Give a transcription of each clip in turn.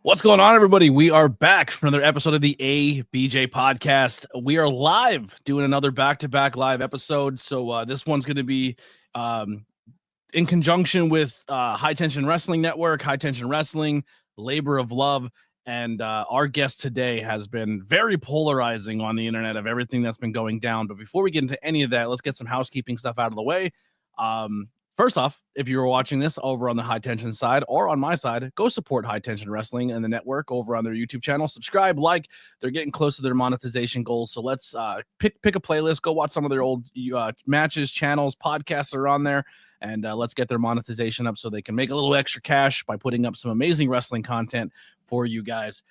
What's going on, everybody? We are back for another episode of the ABJ podcast. We are live doing another back-to-back live episode. So this one's going to be in conjunction with High Tension Wrestling Network, High Tension Wrestling, Labor of Love. And our guest today has been very polarizing on the internet of everything that's been going down. But before we get into any of that, let's get some housekeeping stuff out of the way. First off, if you were watching this over on the High Tension side or on my side, go support High Tension Wrestling and the network over on their YouTube channel. Subscribe, like. They're getting close to their monetization goals. So let's pick a playlist, go watch some of their old matches, channels, podcasts are on there, and let's get their monetization up so they can make a little extra cash by putting up some amazing wrestling content for you guys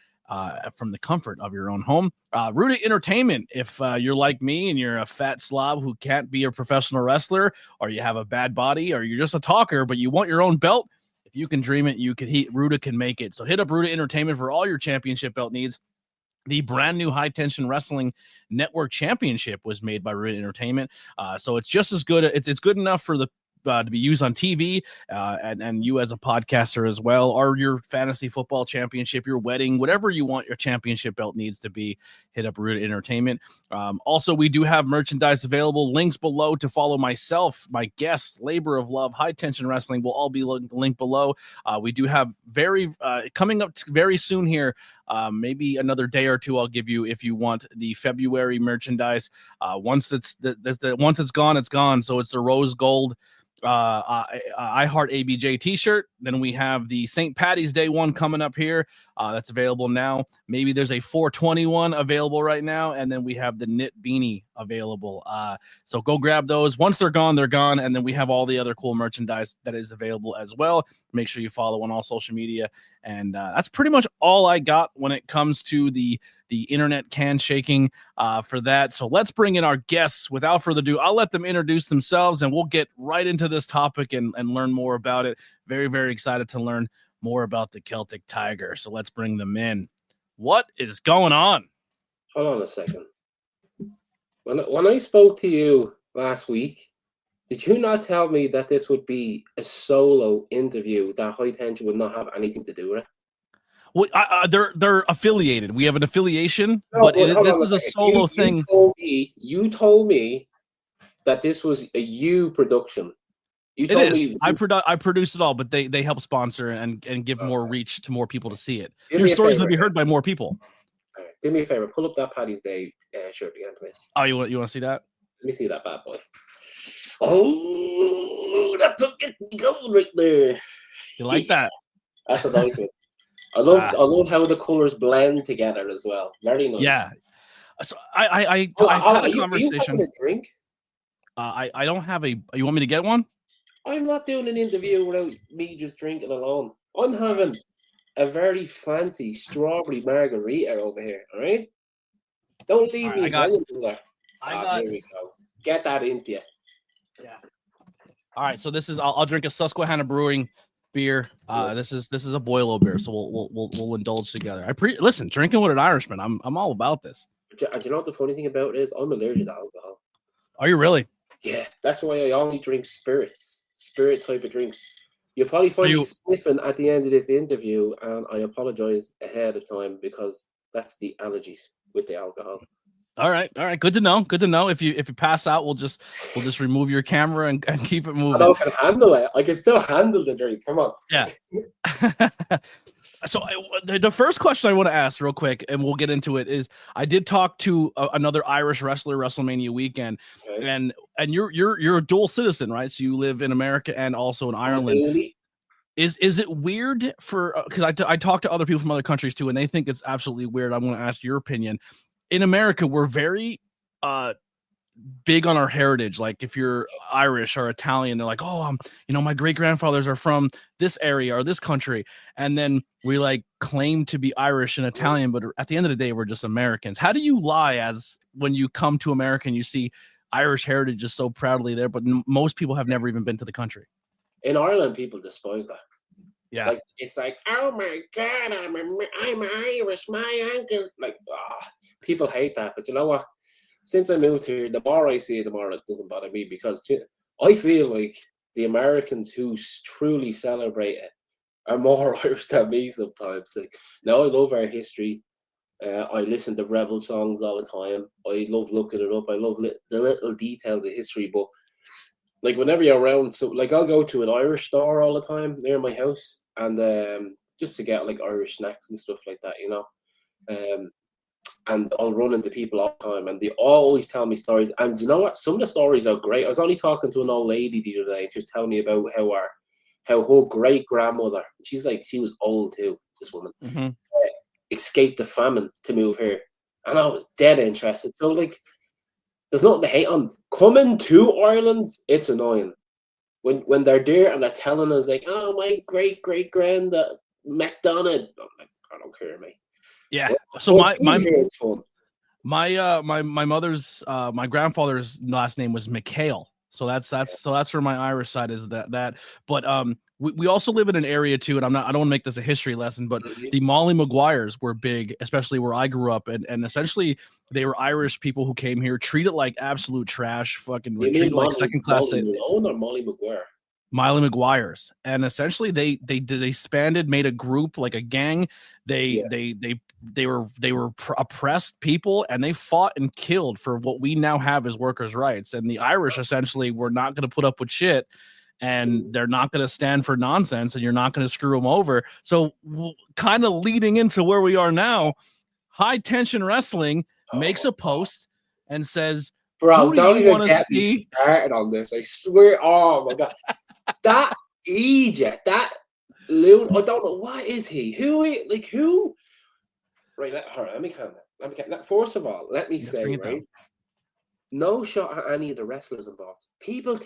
from the comfort of your own home. Ruda Entertainment, if you're like me and you're a fat slob who can't be a professional wrestler, or you have a bad body, or you're just a talker, but you want your own belt, if you can dream it, Ruda can make it. So hit up Ruda Entertainment for all your championship belt needs. The brand new High Tension Wrestling Network Championship was made by Ruda Entertainment. So it's just as good. It's good enough for the to be used on TV and you as a podcaster as well, or your fantasy football championship, your wedding, whatever you want your championship belt needs to be, hit up Ruda Entertainment. Also, we do have merchandise available. Links below to follow myself, my guests, Labor of Love, High Tension Wrestling will all be linked below. We do have coming up very soon here, maybe another day or two I'll give you if you want the February merchandise. Once it's once it's gone, it's gone. So it's the rose gold I Heart ABJ t-shirt. Then we have the St. Patty's Day one coming up here. That's available now. Maybe there's a 421 available right now. And then we have the knit beanie available. So go grab those. Once they're gone, they're gone. And then we have all the other cool merchandise that is available as well. Make sure you follow on all social media. And that's pretty much all I got when it comes to the internet can shaking for that. So let's bring in our guests. Without further ado, I'll let them introduce themselves and we'll get right into this topic and learn more about it. Very, very excited to learn more about the Celtic Tiger. So let's bring them in. What is going on? Hold on a second. When I spoke to you last week, did you not tell me that this would be a solo interview, that High Tension would not have anything to do with it? Well, they're affiliated. We have an affiliation, but this is a solo thing. You told me that this was a you production. You told me I produce it all, but they help sponsor and give more reach to more people to see it. Your stories will be heard by more people. All right, do me a favor. Pull up that Paddy's Day shirt again, please. Oh, you want to see that? Let me see that bad boy. Oh, that's a good goal right there. You like that? That's a nice one. I love how the colors blend together as well. Very nice. Yeah. So I had a conversation. You having a drink? I don't have a. You want me to get one? I'm not doing an interview without me just drinking alone. I'm having a very fancy strawberry margarita over here. All right. Don't leave me hanging there. Here we go. Get that into you. Yeah. All right. So this is. I'll drink a Susquehanna Brewing beer. This is a Boilo beer, so we'll indulge together. Listen, drinking with an Irishman. I'm all about this. Do you know what the funny thing about it is? I'm allergic to alcohol. Are you really? Yeah, that's why I only drink spirit type of drinks. You'll probably find me sniffing at the end of this interview, and I apologize ahead of time because that's the allergies with the alcohol. All right. Good to know. If you pass out, we'll just remove your camera and keep it moving. I can handle it. I can still handle the drink. Come on. Yeah. So the first question I want to ask real quick, and we'll get into it, is I did talk to another Irish wrestler WrestleMania weekend, okay. and you're a dual citizen, right? So you live in America and also in Ireland. Really? Is it weird for because I talk to other people from other countries too, and they think it's absolutely weird. I want to ask your opinion. In America, we're very big on our heritage. Like if you're Irish or Italian, they're like, oh, my great grandfathers are from this area or this country. And then we like claim to be Irish and Italian, but at the end of the day, we're just Americans. How do you lie as when you come to America and you see Irish heritage just so proudly there, but most people have never even been to the country? In Ireland, people despise that. Yeah. Like, it's like, oh my God, I'm Irish, my uncle. Like, people hate that. But you know what? Since I moved here, the more I see it, the more it doesn't bother me because I feel like the Americans who truly celebrate it are more Irish than me sometimes. Like, now I love our history. I listen to rebel songs all the time. I love looking it up. I love the little details of history. But like whenever you're around, so like I'll go to an Irish store all the time near my house, and just to get like Irish snacks and stuff like that, and I'll run into people all the time, and they always tell me stories. And you know what? Some of the stories are great. I was only talking to an old lady the other day, and she was telling me about how her great grandmother, she was old too, this woman, escaped the famine to move here, and I was dead interested. So like, there's nothing to hate on. Coming to Ireland, it's annoying when they're there and they're telling us like, oh, my great granddad MacDonald. I'm like, I don't care, mate. Yeah. But So my it's fun. my mother's my grandfather's last name was McHale. So that's where my Irish side is that. But we also live in an area too, and I don't want to make this a history lesson, but the Molly Maguires were big, especially where I grew up, and essentially they were Irish people who came here, treated like absolute trash, fucking treated like second class. Molly Malone or Molly Maguire? Miley Maguires, and essentially they disbanded, made a group, like a gang. They were oppressed people, and they fought and killed for what we now have as workers' rights. And the Irish essentially were not going to put up with shit, and they're not going to stand for nonsense, and you're not going to screw them over. So kind of leading into where we are now, High Tension Wrestling makes a post and says, bro, don't even get me started on this. I swear, oh my god. That ABJ, that loon, I don't know, what is he? Who? Right, let me calm down. First of all, let me say, right, no shot at any of the wrestlers involved. People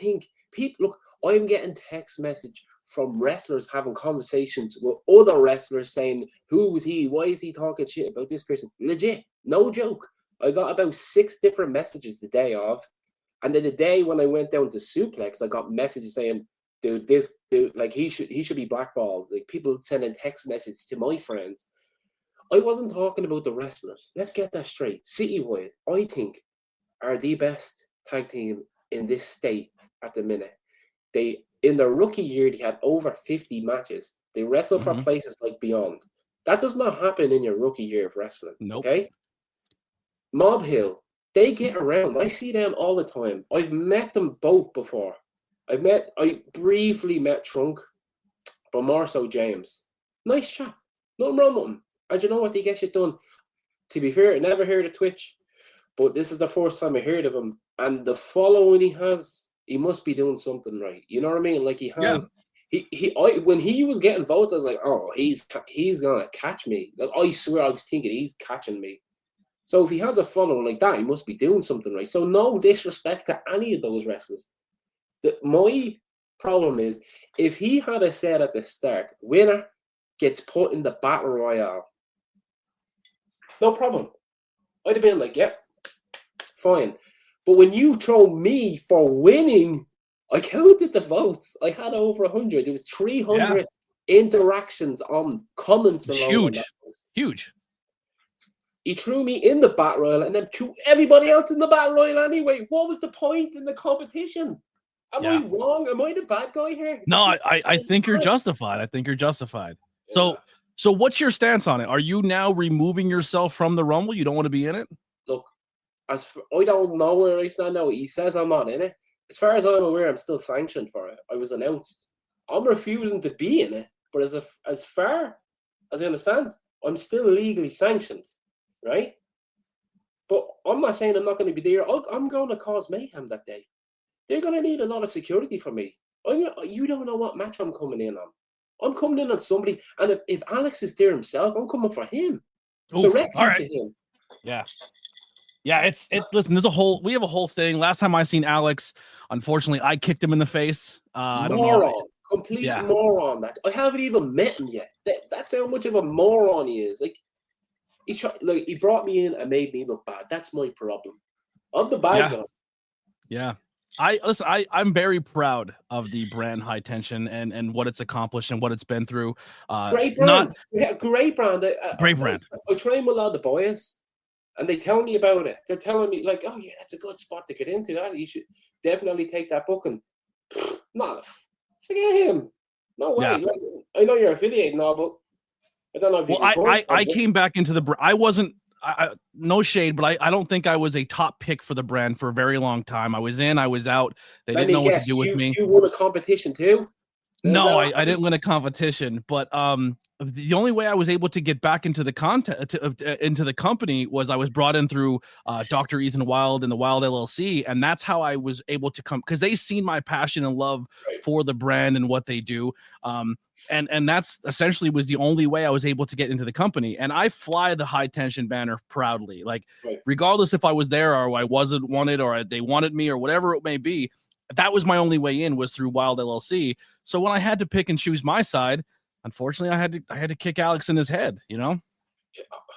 look, I'm getting text message from wrestlers having conversations with other wrestlers saying, who was he? Why is he talking shit about this person? Legit, no joke. I got about 6 different messages the day of. And then the day when I went down to Suplex, I got messages saying, dude, this dude, like he should be blackballed. Like people sending text messages to my friends. I wasn't talking about the wrestlers. Let's get that straight. Citywide, I think, are the best tag team in this state at the minute. They, in their rookie year, they had over 50 matches. They wrestled for places like Beyond. That does not happen in your rookie year of wrestling. Nope. Okay? Mob Hill, they get around. I see them all the time. I've met them both before. I briefly met Trunk, but more so James. Nice chap. Nothing wrong with him. And you know what? He gets it done. To be fair, I never heard of Twitch, but this is the first time I heard of him. And the following he has, he must be doing something right. You know what I mean? Like he has. Yeah. When he was getting votes, I was like, oh, he's gonna catch me. Like I swear, I was thinking he's catching me. So if he has a following like that, he must be doing something right. So no disrespect to any of those wrestlers. My problem is, if he had said at the start, winner gets put in the battle royale, no problem. I'd have been like, yep, fine. But when you throw me for winning, I counted the votes. I had over 100. There was 300 interactions on comments alone. Huge. He threw me in the battle royale and then threw everybody else in the battle royale anyway. What was the point in the competition? Am I wrong? Am I the bad guy here? No, I think you're justified. I think you're justified. Yeah. So what's your stance on it? Are you now removing yourself from the Rumble? You don't want to be in it? Look, I don't know where I stand now. He says I'm not in it. As far as I'm aware, I'm still sanctioned for it. I was announced. I'm refusing to be in it. But as far as I understand, I'm still legally sanctioned, right? But I'm not saying I'm not going to be there. I'm going to cause mayhem that day. They're going to need a lot of security from me. You don't know what match I'm coming in on. I'm coming in on somebody, and if Alex is there himself, I'm coming for him. Directly to him. Yeah. Yeah, listen, we have a whole thing. Last time I seen Alex, unfortunately, I kicked him in the face. I don't know. Complete moron. That I haven't even met him yet. That's how much of a moron he is. Like he brought me in and made me look bad. That's my problem. I'm the bad guy. Yeah. I'm very proud of the brand High Tension and what it's accomplished and what it's been through. Great brand. Great brand. Great brand. I train with a lot of the boys, and they tell me about it. They're telling me, like, oh, yeah, that's a good spot to get into. That you should definitely take that booking. Forget him. No way. Yeah. Like, I know you're affiliated now, but I don't know if you can I came back into the I wasn't no shade, but I don't think I was a top pick for the brand for a very long time. I was in, I was out. They Let didn't me know what to guess. do with me. You won a competition too? Is No, that what I didn't happens? win a competition, but the only way I was able to get back into the content into the company was I was brought in through Dr. Ethan Wild and the Wild LLC, and that's how I was able to come because they seen my passion and love Right. for the brand and what they do. And that's essentially was the only way I was able to get into the company. And I fly the high tension banner proudly, like Right. regardless if I was there or I wasn't wanted or they wanted me or whatever it may be. That was my only way in was through Wild LLC. So when I had to pick and choose my side, unfortunately, I had to kick Alex in his head. You know,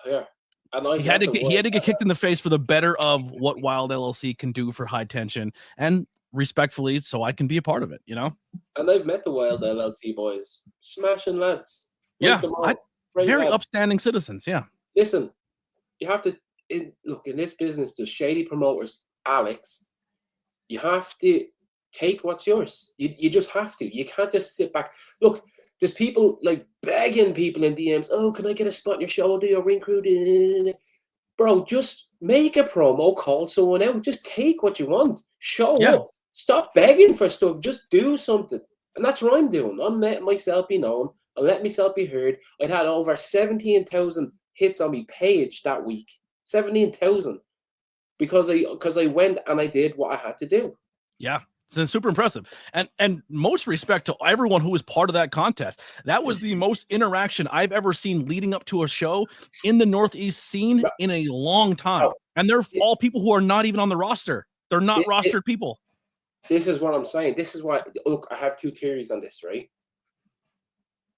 Yeah. And he had to get kicked in the face for the better of what Wild LLC can do for high tension and respectfully, so I can be a part of it. You know. And I've met the Wild LLC boys, smashing lads. Like Yeah, them all. Great very lads. upstanding citizens. Yeah. Listen, you have to look in this business. There's shady promoters, Alex. You have to take what's yours. You just have to. You can't just sit back. Look, there's people like begging people in DMs. Oh, can I get a spot in your show? I'll do your ring crew. Bro, just make a promo. Call someone out. Just take what you want. Show up. Stop begging for stuff. Just do something. And that's what I'm doing. I'm letting myself be known. I'm letting myself be heard. I'd had over 17,000 hits on my page that week. 17,000. Because I went and I did what I had to do. Yeah. It's super impressive. And most respect to everyone who was part of that contest. That was the most interaction I've ever seen leading up to a show in the Northeast scene in a long time. And they're all people who are not even on the roster. They're not rostered people. This is what I'm saying. This is why, look, I have two theories on this, right?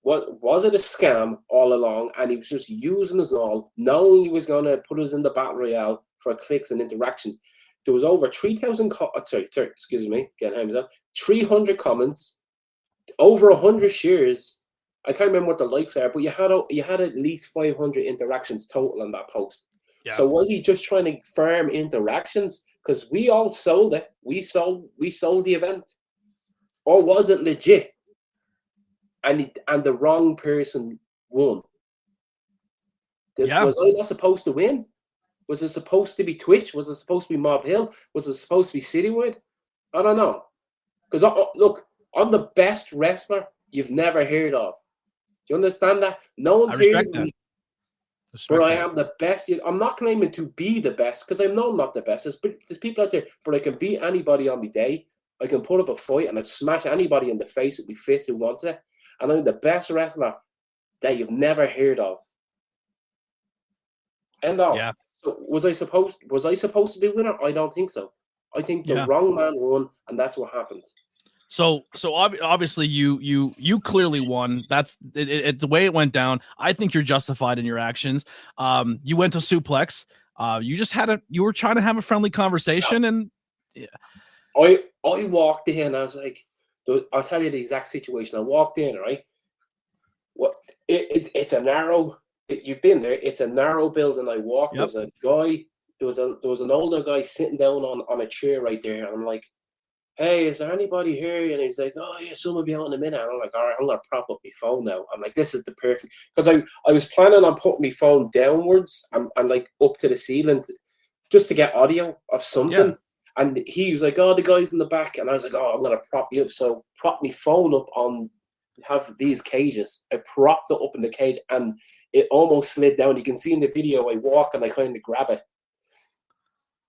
What was it a scam all along, and he was just using us all, knowing he was going to put us in the battle royale for clicks and interactions. There was over 3,000. Excuse me, getting hands up. 300 comments, over 100 shares. I can't remember what the likes are, but you had at least 500 interactions total on that post. Yeah. So was he just trying to farm interactions? Because we all sold it. We sold the event, or was it legit? And the wrong person won. Was I not supposed to win? Was it supposed to be Twitch? Was it supposed to be Mob Hill? Was it supposed to be Citywide? I don't know. Because look, I'm the best wrestler you've never heard of. Do you understand that? No one's heard of me. But I am the best. I'm not claiming to be the best because I know I'm not the best. There's people out there, but I can beat anybody on my day. I can put up a fight and I smash anybody in the face with my fist who wants it. And I'm the best wrestler that you've never heard of. And yeah. So was I supposed to be winner? I don't think so. I think the wrong man won, and that's what happened. So obviously you clearly won. That's it, the way it went down. I think you're justified in your actions. You went to Suplex. You were trying to have a friendly conversation, and I walked in and I was like, I'll tell you the exact situation. I walked in, right? What it's a narrow. You've been there. It's a narrow building. I walked. There's a guy. There was an older guy sitting down on a chair right there. And I'm like, hey, is there anybody here? And he's like, oh yeah, someone will be out in a minute. And I'm like, all right, I'm gonna prop up my phone now. I'm like, this is the perfect, because I was planning on putting my phone downwards and like up to the ceiling just to get audio of something. Yeah. And he was like, oh, the guy's in the back. And I was like, oh, I'm gonna prop you up. So prop my phone up on have these cages. I propped it up in the cage and it almost slid down. You can see in the video I walk and I kind of grab it.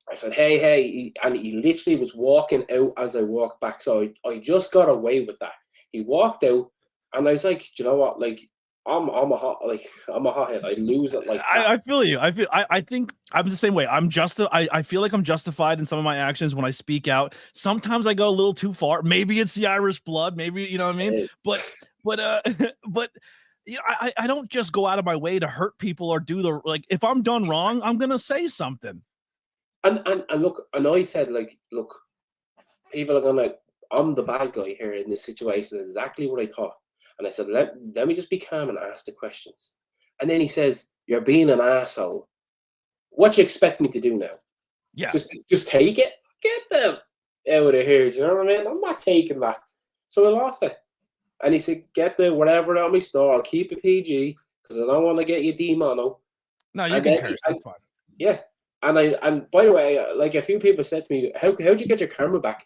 I said, hey, and he literally was walking out as I walked back. So I just got away with that. He walked out and I was like, do you know what? Like, I'm a hothead. I lose it like that. I feel you. I think I'm the same way. I feel like I'm justified in some of my actions when I speak out. Sometimes I go a little too far. Maybe it's the Irish blood. Maybe, you know what I mean? But you know, I don't just go out of my way to hurt people or do the, like, if I'm done wrong, I'm going to say something. And look, and I said, like, look, people are going to, I'm the bad guy here in this situation. Exactly what I thought. And I said, let me just be calm and ask the questions. And then he says, you're being an asshole. What you expect me to do now? Yeah. Just take it? Get them out of here. Do you know what I mean? I'm not taking that. So I lost it. And he said, get the whatever out of my store. I'll keep it PG because I don't want to get you demono. No, you can curse. That's fine. Yeah. And by the way, like a few people said to me, how'd you get your camera back?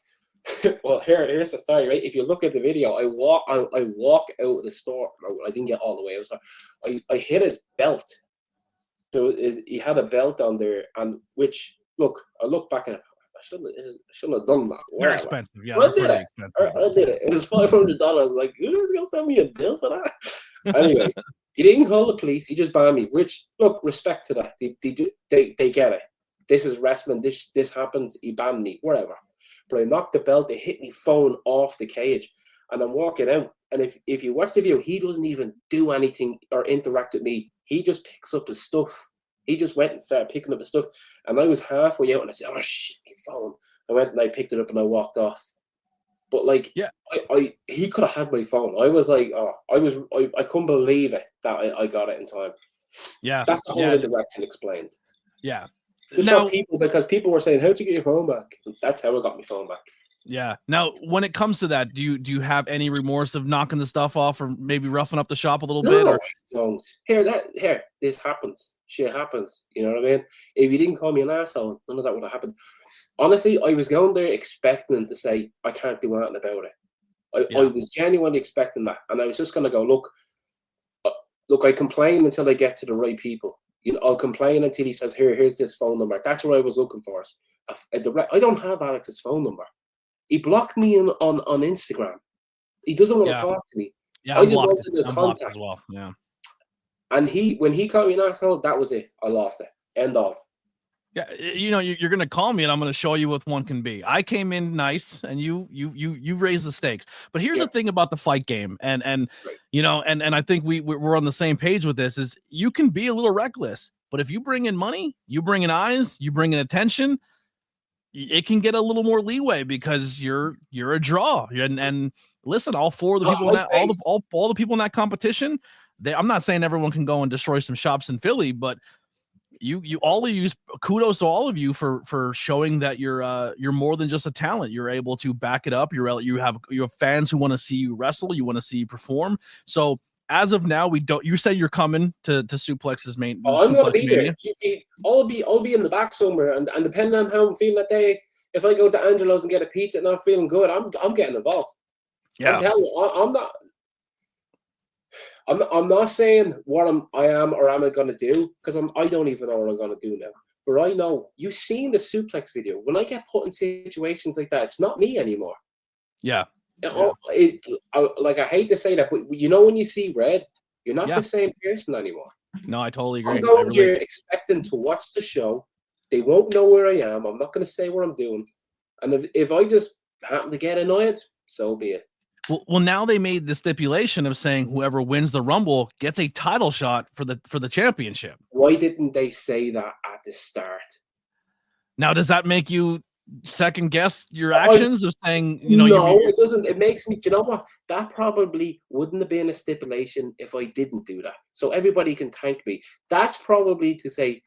Well, here's the story, right? If you look at the video, I walk out of the store. I didn't get all the way outside. I hit his belt. He had a belt on there, and which I look back at. I shouldn't have done that. They're expensive, yeah. I did it. It was $500. Like, who's gonna send me a bill for that? Anyway, he didn't call the police. He just banned me. Which, look, respect to that. They get it. This is wrestling. This happens. He banned me. Whatever. But I knocked the belt. They hit me phone off the cage, and I'm walking out. And if you watch the video, he doesn't even do anything or interact with me. He just picks up his stuff. He just went and started picking up his stuff. And I was halfway out and I said, oh, shit, my phone. I went and I picked it up and I walked off. But like, yeah, he could have had my phone. I was like, I couldn't believe it that I got it in time. Yeah. That's the whole interaction explained. Yeah. Just now, because people were saying, how'd you get your phone back? That's how I got my phone back. Yeah. Now, when it comes to that, do you have any remorse of knocking the stuff off or maybe roughing up the shop a little bit? Or? Don't. Here, this happens. Shit happens. You know what I mean? If you didn't call me an asshole, none of that would have happened. Honestly, I was going there expecting to say, I can't do anything about it. I was genuinely expecting that. And I was just going to go, look, I complain until I get to the right people. You know, I'll complain until he says, here's this phone number. That's what I was looking for. I don't have Alex's phone number. He blocked me on Instagram. He doesn't want to talk to me. Yeah, I just wanted the contact as well. Yeah. And when he called me an asshole, that was it. I lost it. End of. Yeah, you know, you're gonna call me and I'm gonna show you what one can be. I came in nice and you raised the stakes. But here's the thing about the fight game, and right. You know, and I think we're on the same page with this, is you can be a little reckless, but if you bring in money, you bring in eyes, you bring in attention, it can get a little more leeway because you're a draw. And listen, all four of the people in that all the people in that competition, I'm not saying everyone can go and destroy some shops in Philly, but you all of you, kudos to all of you for showing that you're more than just a talent. You're able to back it up. You have fans who want to see you wrestle, you want to see you perform. So as of now, you say you're coming to Suplex's main. I'm going to be there. I'll be in the back somewhere, and depending on how I'm feeling that day, if I go to Angelo's and get a pizza and I'm feeling good, I'm getting involved. Yeah, I'm telling you, I'm not saying what I am or am I going to do, because I don't even know what I'm going to do now. But I know, you've seen the suplex video. When I get put in situations like that, it's not me anymore. Yeah. Like, I hate to say that, but you know, when you see red, you're not the same person anymore. No, I totally agree. I'm going here expecting to watch the show. They won't know where I am. I'm not going to say what I'm doing. And if I just happen to get annoyed, so be it. Well, now they made the stipulation of saying whoever wins the Rumble gets a title shot for the championship. Why didn't they say that at the start? Now, does that make you second guess your actions of saying, you know? No, it doesn't. It makes me, you know what? That probably wouldn't have been a stipulation if I didn't do that. So everybody can thank me. That's probably to say,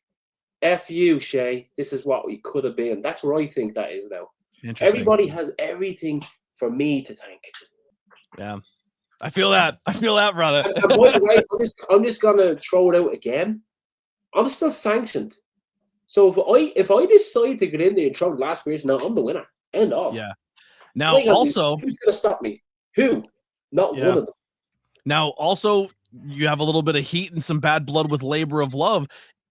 F you, Shay. This is what we could have been. That's where I think that is now. Everybody has everything for me to thank. Yeah, I feel that, brother. And by the way, I'm just gonna throw it out again. I'm still sanctioned, so if I decide to get in there and throw the last person, now I'm the winner. End of. Yeah. Now, also, who's gonna stop me? Who? Not one of them. Now, also, you have a little bit of heat and some bad blood with Labor of Love.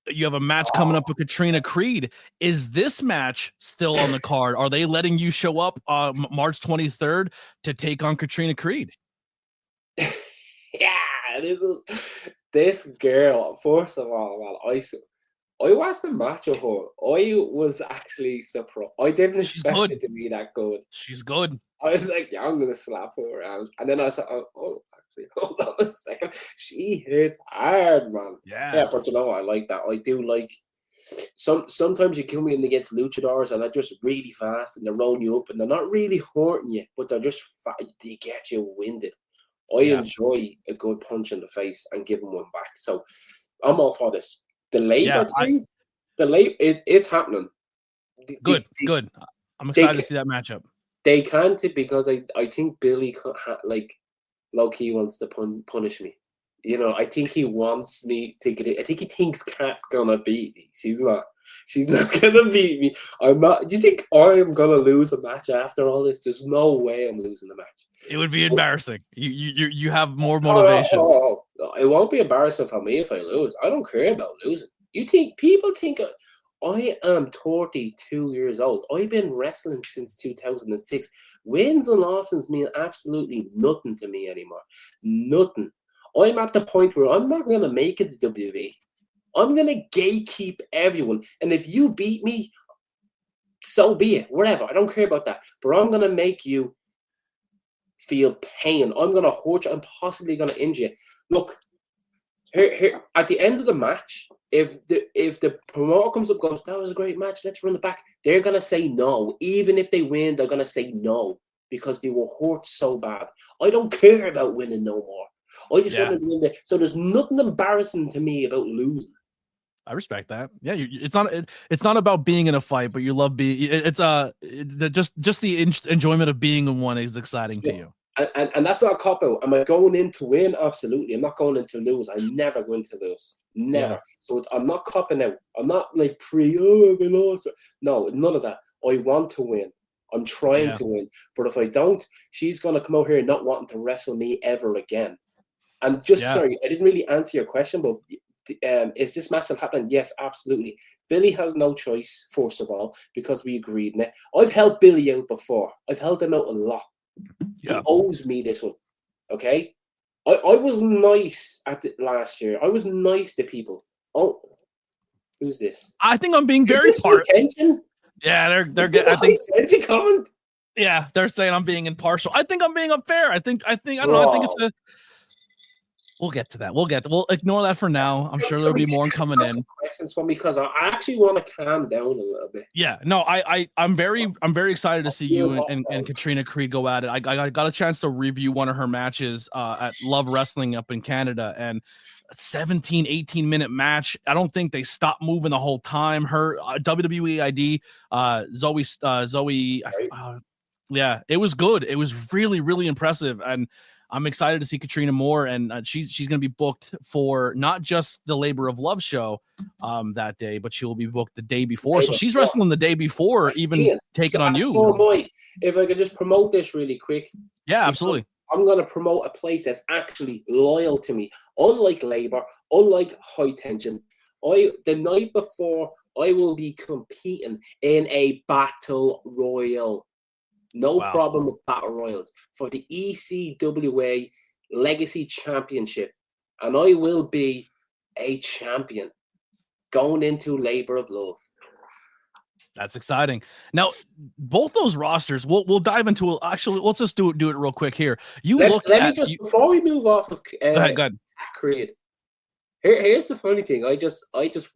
You have a match coming up with Katrina Creed. Is this match still on the card? Are they letting you show up on March 23rd to take on Katrina Creed? Yeah, this girl. First of all, man, I watched the match of her. I was actually surprised. I didn't expect it to be that good. She's good. I was like, yeah, I'm gonna slap her around, and then I said, oh, actually, hold on a second. She hits hard, man. Yeah, but you know, I like that. I do like sometimes you come in against luchadors and they're just really fast and they're rolling you up and they're not really hurting you, but they're just they get you winded. I enjoy a good punch in the face and giving one back. So I'm all for this. The labor thing, it's happening. Good. I'm excited to see that matchup. They can't, because I think Billy low-key wants to punish me. You know, I think he wants me to get it. I think he thinks Kat's gonna beat me. She's not. She's not gonna beat me. I'm not. Do you think I am gonna lose a match after all this? There's no way I'm losing the match. It would be embarrassing. You have more motivation. It won't be embarrassing for me if I lose. I don't care about losing. You think people think I am 32 years old. I've been wrestling since 2006. Wins and losses mean absolutely nothing to me anymore. Nothing. I'm at the point where I'm not going to make it to WWE. I'm going to gatekeep everyone. And if you beat me, so be it. Whatever. I don't care about that. But I'm going to make you feel pain. I'm going to hurt you. I'm possibly going to injure you. Look, here at the end of the match, if the promoter comes up and goes, that was a great match, let's run it back, they're going to say no. Even if they win, they're going to say no because they were hurt so bad. I don't care about winning no more. I just want to win there. So there's nothing embarrassing to me about losing. I respect that. Yeah, it's not about being in a fight, but you love being. It's just the enjoyment of being in one is exciting to you. And that's not a cop out. Am I going in to win? Absolutely. I'm not going in to lose. I'm never going to lose. Never. Yeah. So I'm not copping out. I'm not like we lost. No, none of that. I want to win. I'm trying to win. But if I don't, she's going to come out here not wanting to wrestle me ever again. And just sorry, I didn't really answer your question, but is this match happening? Yes, absolutely. Billy has no choice, first of all, because we agreed. Now, I've helped Billy out before. I've helped him out a lot. Yeah. He owes me this one. Okay? I was nice at it last year. I was nice to people. Oh, who's this? I think I'm being very attention. Yeah, they're getting. I think attention comment. Yeah, they're saying I'm being impartial. I think I'm being unfair. I don't know. I think it's a. We'll get to that. We'll ignore that for now. I'm sure there'll be more coming in. Questions for me because I actually want to calm down a little bit. Yeah, no, I'm very excited to see you and Katrina Creed go at it. I got a chance to review one of her matches at Love Wrestling up in Canada, and 17, 18-minute match. I don't think they stopped moving the whole time. Her WWE ID, Zoe. Yeah, it was good. It was really, really impressive, and I'm excited to see Katrina more, and she's going to be booked for not just the Labor of Love show that day, but she will be booked the day before. So she's wrestling the day before, even taking on you. If I could just promote this really quick. Yeah, absolutely. I'm going to promote a place that's actually loyal to me. Unlike Labor, unlike High Tension, the night before, I will be competing in a Battle Royal. No problem with Battle Royals for the ECWA Legacy Championship. And I will be a champion going into Labor of Love. That's exciting. Now, both those rosters, we'll dive into it. Actually, let's just do it real quick here. Before we move off of go ahead. Creed, here's the funny thing. I just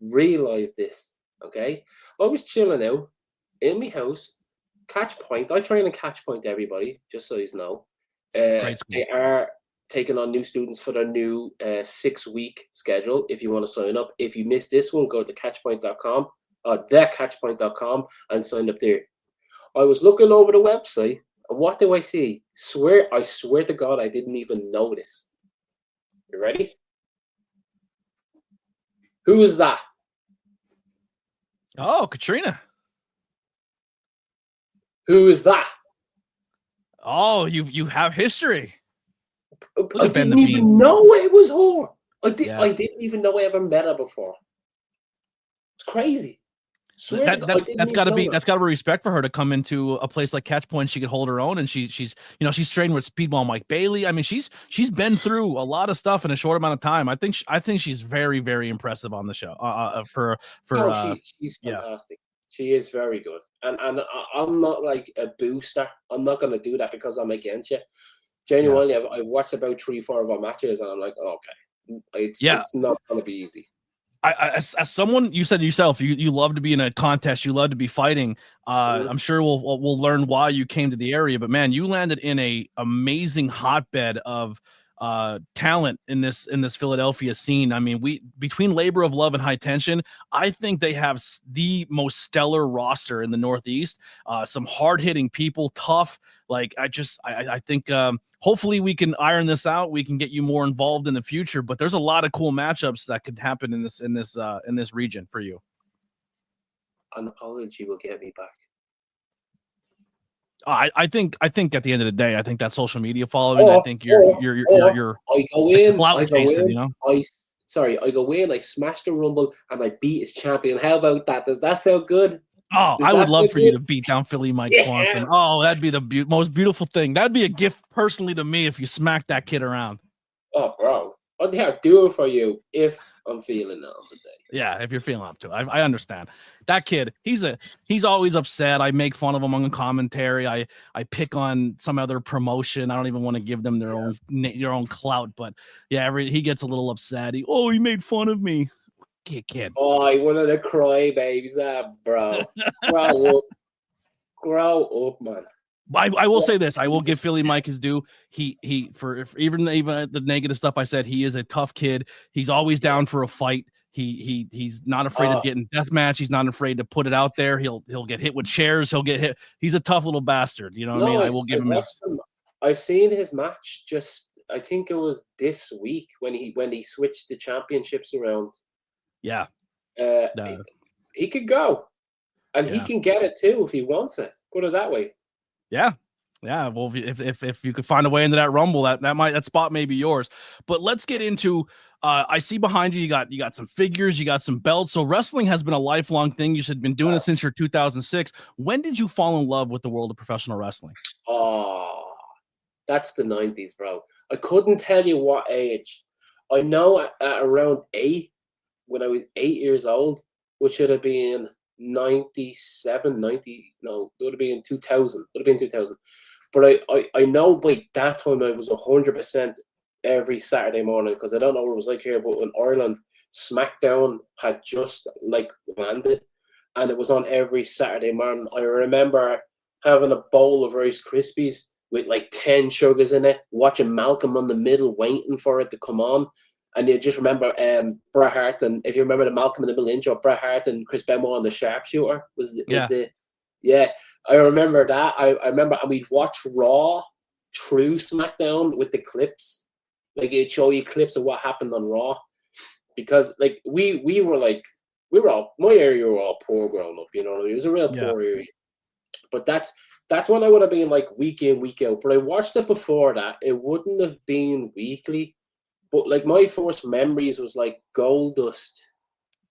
realized this, okay? I was chilling out in my house. Catch Point. I train in Catch Point, everybody, just so you know. They are taking on new students for their new 6-week schedule if you want to sign up. If you missed this one, go to catchpoint.com, thecatchpoint.com, and sign up there. I was looking over the website, and what do I see? I swear to God, I didn't even notice. You ready? Who is that? Oh, Katrina. Who is that? Oh, you have history. I didn't even know it was her. I didn't even know I ever met her before. It's crazy. That's got to be respect for her to come into a place like Catch Point. She could hold her own, and she's trained with Speedball Mike Bailey. I mean, she's been through a lot of stuff in a short amount of time. I think she's very, very impressive on the show. She's fantastic. She is very good, and I'm not like a booster. I'm not going to do that because I'm against you. Genuinely, I've watched about 3-4 of our matches, and I'm like, okay, it's not going to be easy. As someone, you said yourself, you love to be in a contest, you love to be fighting. I'm sure we'll learn why you came to the area, but man, you landed in a amazing hotbed of talent in this Philadelphia scene. I mean, between Labor of Love and High Tension, I think they have the most stellar roster in the Northeast. Some hard hitting people, tough. Like I think hopefully we can iron this out. We can get you more involved in the future. But there's a lot of cool matchups that could happen in this region for you. An apology will get me back. I think at the end of the day, I think that social media following. I think you're I go in. You know. I go in. I smash the Rumble and I beat his champion. How about that? Does that sound good? Oh, I would love for you to beat down Philly Mike Swanson. Oh, that'd be the most beautiful thing. That'd be a gift personally to me if you smack that kid around. Oh, bro, I'd do it for you if I'm feeling it on the day. Yeah, if you're feeling up to it. I understand. That kid, he's always upset. I make fun of him on the commentary. I pick on some other promotion. I don't even want to give them their own clout, but yeah, he gets a little upset. He made fun of me. Kid. Oh, I wanted to cry, babies. Bro. Grow up, man. I will say this. I will give Philly Mike his due. He for even the negative stuff I said, he is a tough kid. He's always down for a fight. He's not afraid of getting deathmatch. He's not afraid to put it out there. He'll get hit with chairs. He'll get hit. He's a tough little bastard. You know what I mean? I will give him his. I've seen his match. I think it was this week when he switched the championships around. Yeah. He could go, and he can get it too if he wants it. Put it that way. Yeah. Well, if you could find a way into that Rumble, that spot may be yours. But let's get into. I see behind you. You got some figures. You got some belts. So wrestling has been a lifelong thing. You should have been doing it since you're 2006. When did you fall in love with the world of professional wrestling? Oh, that's the 90s, bro. I couldn't tell you what age. I know at around 8, when I was 8 years old, which should have been 97, 90. No, it would have been 2000. It would have been 2000. But I know by that time I was 100% every Saturday morning, because I don't know what it was like here, but in Ireland, SmackDown had just landed, and it was on every Saturday morning. I remember having a bowl of Rice Krispies with 10 sugars in it, watching Malcolm on the middle, waiting for it to come on. And you just remember Bret Hart, and if you remember the Malcolm in the Middle intro, Bret Hart and Chris Benoit on the sharpshooter I remember that. I remember, and we'd watch Raw through SmackDown with the clips. It'd show you clips of what happened on Raw, because we were all, my area were all poor growing up. You know what I mean? It was a real poor area. But that's when I would have been week in, week out. But I watched it before that. It wouldn't have been weekly. But my first memories was Goldust,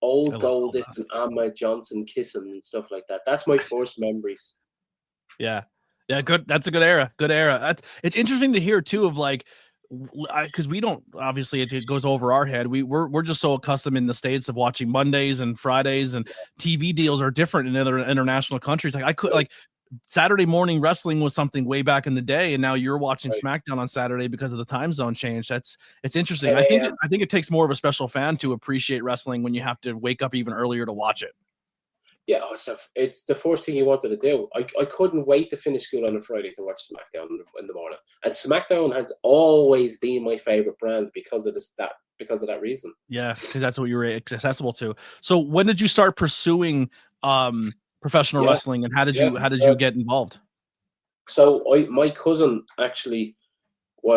old Goldust, and Ahmed Johnson kissing and stuff like that. That's my first memories. Yeah, good. That's a good era. Good era. It's interesting to hear too of because we don't, obviously it goes over our head. We're just so accustomed in the States of watching Mondays and Fridays, and TV deals are different in other international countries. Saturday morning wrestling was something way back in the day, and now you're watching SmackDown on Saturday because of the time zone change. It's interesting. I think it takes more of a special fan to appreciate wrestling when you have to wake up even earlier to watch it. Yeah, it's the first thing you wanted to do. I couldn't wait to finish school on a Friday to watch SmackDown in the morning. And SmackDown has always been my favorite brand because of that reason. Yeah, because that's what you were accessible to. So when did you start pursuing professional wrestling, and how did you get involved? So my cousin actually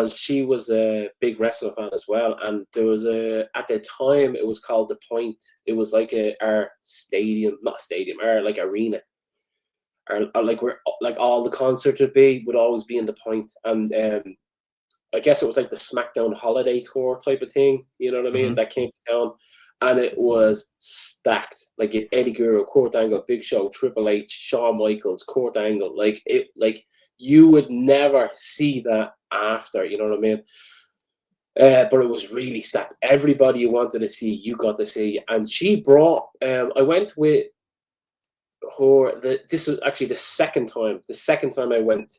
she was a big wrestling fan as well, and there was at the time it was called The Point. It was our stadium, not stadium, our arena, or where all the concerts would always be in The Point. And I guess it was the SmackDown holiday tour type of thing, you know what I mean? Mm-hmm. That came to town, and it was stacked. Eddie Guerrero, Kurt Angle, Big Show, Triple H, Shawn Michaels, Kurt Angle. You would never see that after, you know what I mean? But it was really stacked. Everybody you wanted to see, you got to see. And she brought, I went with her, this was actually the second time I went,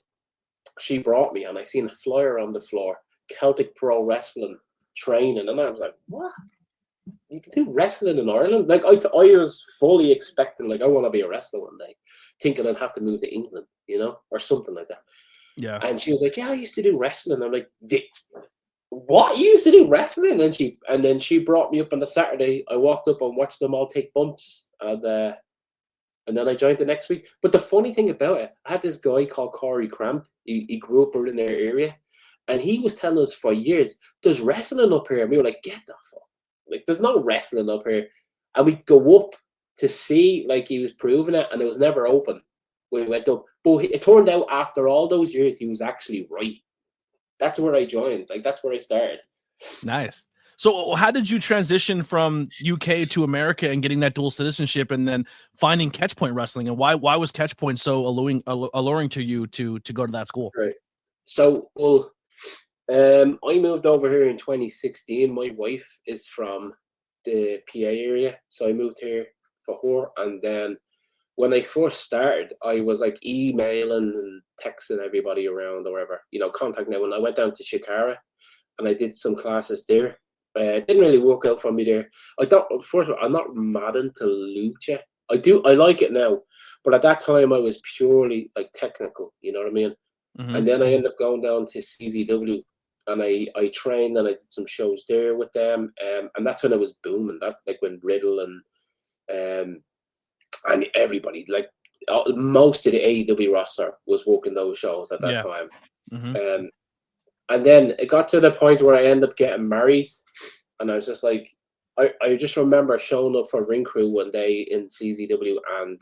she brought me, and I seen a flyer on the floor, Celtic Pro Wrestling training. And I was like, what? You can do wrestling in Ireland? I was fully expecting, I want to be a wrestler one day, thinking I'd have to move to England, or something like that. Yeah. And she was like, yeah, I used to do wrestling. I'm like, what, you used to do wrestling? And then she brought me up on the Saturday. I walked up and watched them all take bumps, and then I joined the next week. But the funny thing about it, I had this guy called Corey Cramp. He grew up in their area, and he was telling us for years, there's wrestling up here. And we were like, get the fuck. Like, there's no wrestling up here. And we'd go up to see, like, he was proving it, and it was never open when we went up. But it turned out after all those years, he was actually right. That's where I joined. Like, that's where I started. Nice. So how did you transition from UK to America and getting that dual citizenship, and then finding Catchpoint Wrestling? And why was Catchpoint so alluring to you to go to that school? Right. So, well, I moved over here in 2016. My wife is from the PA area, so I moved here for her. And then when I first started, I was like emailing and texting everybody around or whatever, contact now. When I went down to Shikara and I did some classes there, it didn't really work out for me there. First of all, I'm not mad into lucha. I like it now, but at that time I was purely like technical, you know what I mean? Mm-hmm. And then I ended up going down to CZW, and I trained and I did some shows there with them, and that's when it was booming. That's like when Riddle and everybody, like most of the AEW roster, was working those shows at that time. Mm-hmm. And then it got to the point where I ended up getting married, and I was just like, I just remember showing up for Ring Crew one day in CZW, and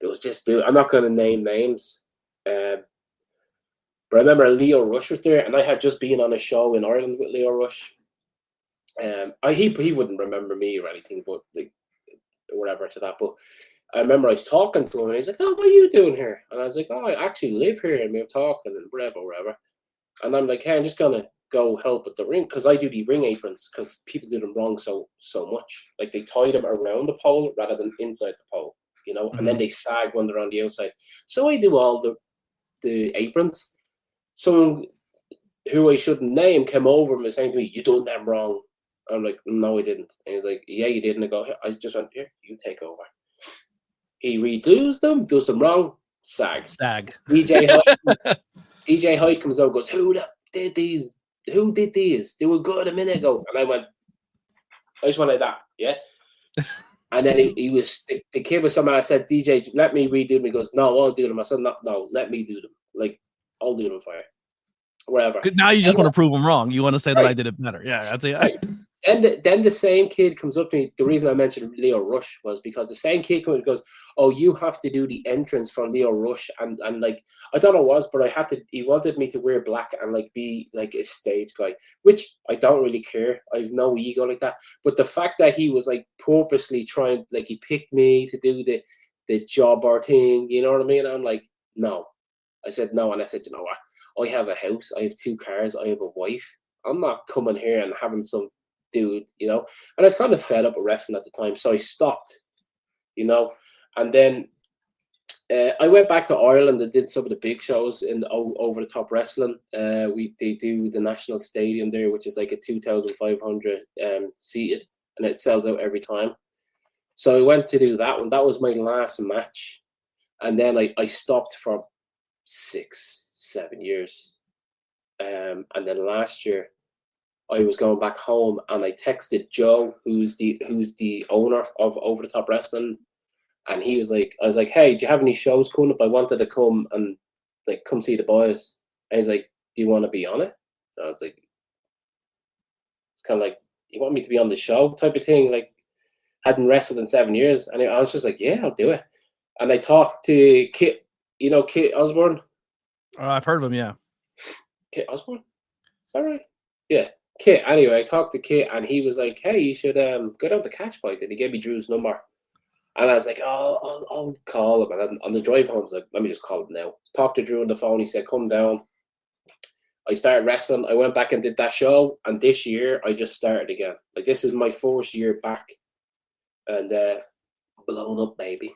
there was this dude. I'm not going to name names, but I remember Leo Rush was there, and I had just been on a show in Ireland with Leo Rush. He wouldn't remember me or anything, but like, whatever to that. But I remember I was talking to him, and he's like, "Oh, what are you doing here?" And I was like, "Oh, I actually live here," and we were talking and whatever. And I'm like, "Hey, I'm just gonna go help at the ring, because I do the ring aprons, because people do them wrong so much. Like, they tie them around the pole rather than inside the pole, Mm-hmm. and then they sag when they're on the outside. So I do all the aprons. Someone who I shouldn't name came over and was saying to me, "You done them wrong." I'm like, "No, I didn't." And he's like, "Yeah, you did." And I go, I just went, "Here, you take over." He redoes them, does them wrong, sag. DJ Hyde comes out and goes, "Who did these? Who did these? They were good a minute ago." And I just went like that, yeah. And then he was, the kid was somehow, I said, "DJ, let me redo them." He goes, "No, I'll do them." I said, No, let me do them. Like, I'll do them for you. Whatever. Now you just want to prove them wrong. You want to say that I did it better. Yeah, that's it. Right. Then the same kid comes up to me. The reason I mentioned Leo Rush was because the same kid comes and goes, "Oh, you have to do the entrance for Leo Rush," and like, I don't know what it was, but he wanted me to wear black and like be like a stage guy, which I don't really care. I have no ego like that. But the fact that he was like purposely trying, like, he picked me to do the jobber thing, you know what I mean? I'm like, no. I said no, and I said, "You know what? I have a house, I have 2 cars, I have a wife. I'm not coming here and having some dude, And I was kind of fed up with wrestling at the time, so I stopped, And then I went back to Ireland and did some of the big shows in over the top wrestling. They do the National Stadium there, which is like a 2,500 seated, and it sells out every time. So I went to do that one. That was my last match, and then I stopped for 6-7 years, and then last year I was going back home, and I texted Joe, who's the owner of Over the Top Wrestling, and I was like, "Hey, do you have any shows coming up? I wanted to come and like come see the boys." And he's like, "Do you want to be on it?" And I was like, it's kind of like, "You want me to be on the show?" type of thing. Like, hadn't wrestled in 7 years, and I was just like, "Yeah, I'll do it." And I talked to Kit, Kit Osborne. I've heard of him, yeah. Kit Osborne? Is that right? Yeah, Kit. Anyway, I talked to Kit, and he was like, "Hey, you should go down to Catchpoint." And he gave me Drew's number. And I was like, "Oh, I'll call him." And then on the drive home, I was like, "Let me just call him now." Talked to Drew on the phone. He said, "Come down." I started wrestling. I went back and did that show. And this year, I just started again. Like, this is my 4th year back. And blown up, baby.